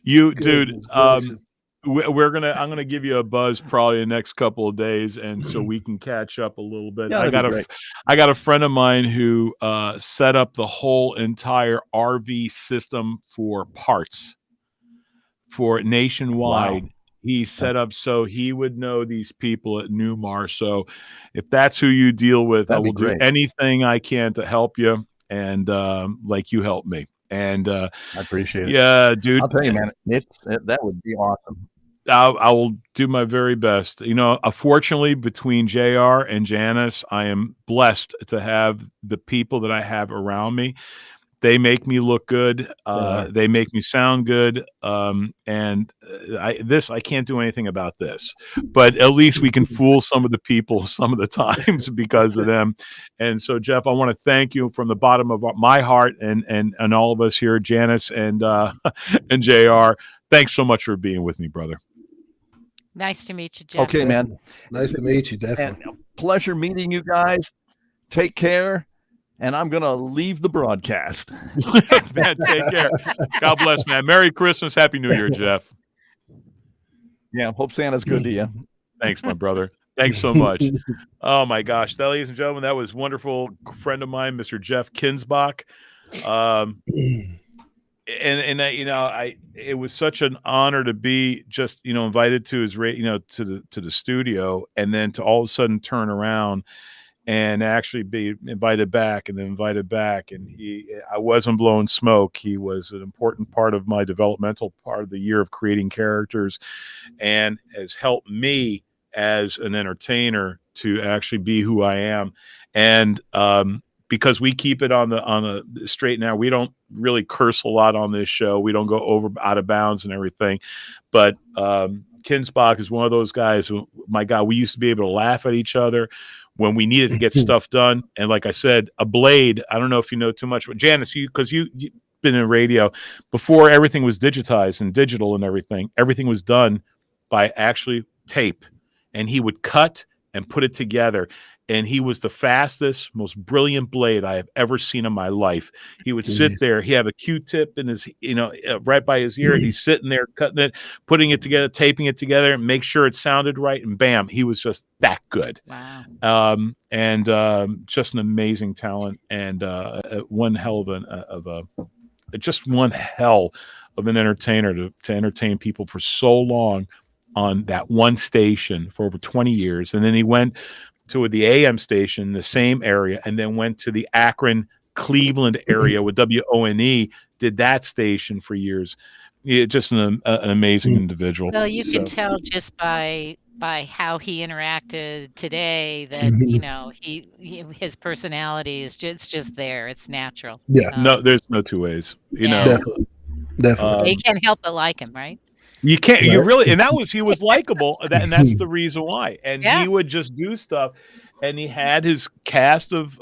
Speaker 2: Dude. I'm gonna give you a buzz probably the next couple of days, and so we can catch up a little bit.
Speaker 5: Yeah,
Speaker 2: I got a friend of mine who set up the whole entire RV system for parts for nationwide. Wow. He set up so he would know these people at Newmar. So if that's who you deal with, I will do anything I can to help you, and like you helped me. And I
Speaker 5: appreciate it.
Speaker 2: Yeah, dude.
Speaker 5: I'll tell you, man, that would be awesome.
Speaker 2: I will do my very best. Fortunately, between JR and Janice, I am blessed to have the people that I have around me. They make me look good. They make me sound good. And I can't do anything about this, but at least we can fool some of the people some of the times because of them. And so, Jeff, I want to thank you from the bottom of my heart and all of us here, Janice and JR. Thanks so much for being with me, brother.
Speaker 3: Nice to meet you, Jeff.
Speaker 5: Okay, man.
Speaker 1: Nice to meet you, definitely.
Speaker 5: And pleasure meeting you guys. Take care. And I'm going to leave the broadcast.
Speaker 2: Man, take care. God bless, man. Merry Christmas. Happy New Year, Jeff.
Speaker 5: Yeah, hope Santa's good to you.
Speaker 2: Thanks, my brother. Thanks so much. Oh, my gosh. Ladies and gentlemen, that was a wonderful friend of mine, Mr. Jeff Kinzbach. It was such an honor to be just, invited to his, to the studio, and then to all of a sudden turn around and actually be invited back and then invited back. And I wasn't blowing smoke. He was an important part of my developmental part of the year of creating characters, and has helped me as an entertainer to actually be who I am. And, because we keep it on the straight now, we don't really curse a lot on this show. We don't go out of bounds and everything, but, Kinzbach is one of those guys who, my God, we used to be able to laugh at each other when we needed to get stuff done. And like I said, a blade, I don't know if you know too much, but Janice, because you've been in radio, before everything was digitized and digital and everything was done by actually tape. And he would cut and put it together. And he was the fastest, most brilliant blade I have ever seen in my life. He would sit there. He had a Q-tip in his, right by his ear. And he's sitting there cutting it, putting it together, taping it together, and make sure it sounded right. And bam, he was just that good.
Speaker 3: Wow.
Speaker 2: Just an amazing talent, and one hell of an entertainer to entertain people for so long on that one station for over 20 years. And then he went to the AM station, the same area, and then went to the Akron, Cleveland area with WONE, did that station for years. Just an amazing individual.
Speaker 3: Well, you can tell just by how he interacted today that, his personality is just there. It's natural.
Speaker 1: Yeah.
Speaker 2: No, there's no two ways,
Speaker 1: Definitely.
Speaker 3: You can't help but like him, right?
Speaker 2: You can't, you really, and he was likable, and that's the reason why. And he would just do stuff, and he had his cast of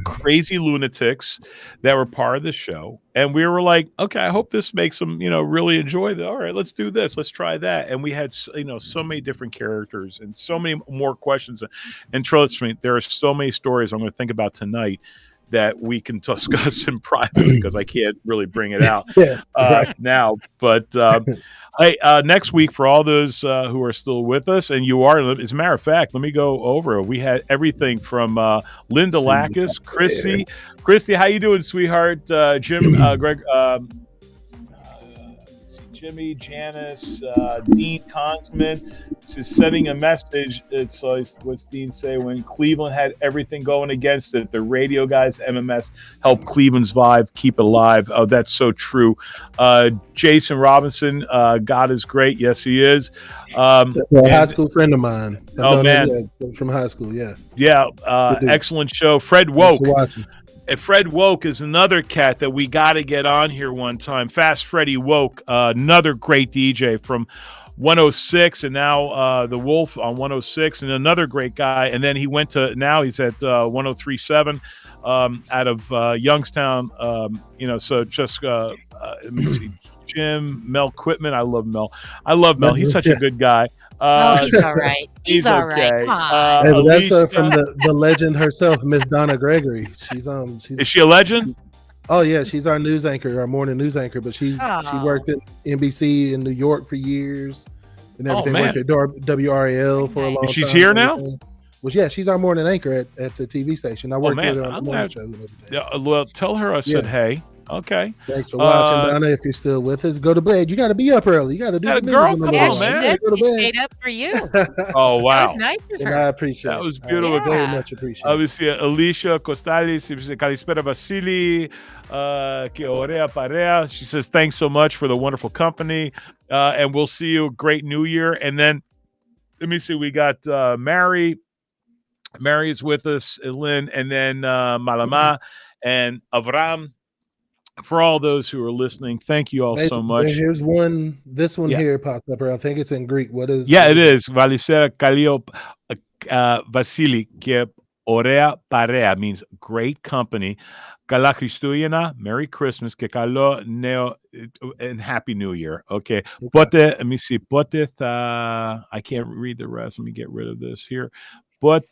Speaker 2: crazy lunatics that were part of the show, and we were like, okay, I hope this makes them, really enjoy it. All right, let's do this, let's try that. And we had, so many different characters and so many more questions. And trust me, there are so many stories I'm going to think about tonight that we can discuss in private, because I can't really bring it out now. But hey, next week, for all those who are still with us, and you are, as a matter of fact, let me go over. We had everything from Linda Lackus, Christy, how you doing, sweetheart? Jim, Greg, Jimmy, Janice, Dean Consman. This is sending a message. It's what's Dean say? When Cleveland had everything going against it, the radio guys, MMS, helped Cleveland's vibe keep it alive. Oh, that's so true. Jason Robinson, God is great. Yes, he is.
Speaker 1: That's a high school friend of mine. From high school,
Speaker 2: excellent show. Fred Woke. And Fred Woke is another cat that we got to get on here one time. Fast Freddy Woke, another great DJ from 106, and now the Wolf on 106, and another great guy. And then he went to, now he's at 103.7 out of Youngstown. So just let me see, Jim, Mel Quitman. I love Mel. He's such a good guy.
Speaker 3: He's all right. He's all right.
Speaker 2: okay.
Speaker 3: Come on.
Speaker 1: Hey, that's from the legend herself, Miss Donna Gregory. She's
Speaker 2: Is she a legend?
Speaker 1: Oh yeah, she's our news anchor, our morning news anchor. But she worked at NBC in New York for years and everything. Worked at WRAL for a long time.
Speaker 2: She's here now.
Speaker 1: Well, yeah, she's our morning anchor at the TV station. I worked with her on the morning show and everything.
Speaker 2: Yeah, well, tell her I said hey. Okay.
Speaker 1: Thanks for watching, Donna. If you're still with us, go to bed. You got to be up early. You got to do the
Speaker 2: girl.
Speaker 1: Come
Speaker 2: on, man.
Speaker 3: She stayed up for you.
Speaker 2: Oh wow,
Speaker 3: that was nice of her.
Speaker 1: And I appreciate
Speaker 2: that. Was
Speaker 1: beautiful.
Speaker 2: beautiful.
Speaker 1: Very much appreciate.
Speaker 2: Obviously, Alicia Costales, Kalispera Vasili, que orea parea. She says thanks so much for the wonderful company, and we'll see you. Great New Year. And then let me see. We got Mary. Mary is with us, Lynn, and then Malama and Avram. For all those who are listening, thank you all so much.
Speaker 1: Here's one. This one here popped up. I think it's in Greek. What is?
Speaker 2: Yeah, it is. Valisera Kalio Vasili que orea parea means great company. Kala Christoyena, Merry Christmas. Que kalo neo and Happy New Year. Okay. But let me see. But I can't read the rest. Let me get rid of this here. But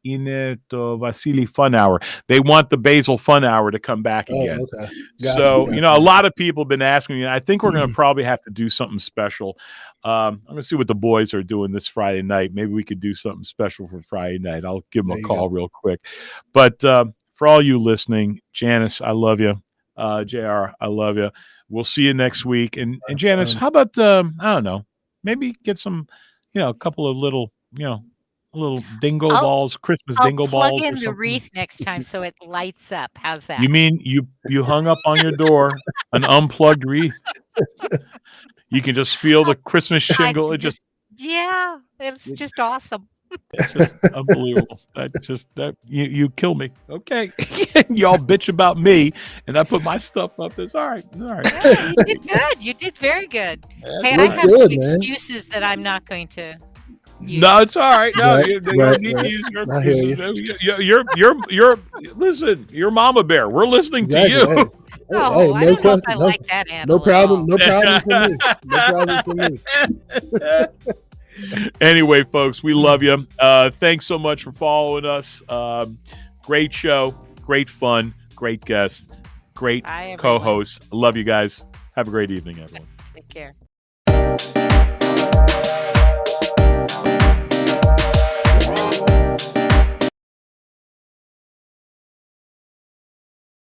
Speaker 2: Ineto Vasili Fun Hour. They want the Basil Fun Hour to come back again.
Speaker 1: Oh, okay.
Speaker 2: So, a lot of people have been asking me, and I think we're going to probably have to do something special. I'm going to see what the boys are doing this Friday night. Maybe we could do something special for Friday night. I'll give them a call real quick. But for all you listening, Janice, I love you. JR, I love you. We'll see you next week. And Janice, how about, I don't know, maybe get some, a couple of little, little dingo balls, Christmas dingo balls.
Speaker 3: Plug in the wreath next time so it lights up. How's that?
Speaker 2: You mean you hung up on your door an unplugged wreath? You can just feel the Christmas shingle. It's just
Speaker 3: awesome.
Speaker 2: It's just unbelievable. You kill me. Okay, y'all bitch about me, and I put my stuff up. It's all right.
Speaker 3: Yeah, you did good. You did very good. Hey, I have some excuses that I'm not going to.
Speaker 2: No, it's all right. No, you don't need to use your listen, you're Mama Bear. We're listening to you.
Speaker 1: Hey,
Speaker 3: I don't know if I like that animal.
Speaker 1: No problem for me. No problem for me.
Speaker 2: Anyway, folks, we love you. Thanks so much for following us. Great show, great fun, great guest, great co-host. Love you guys. Have a great evening, everyone.
Speaker 3: Take care.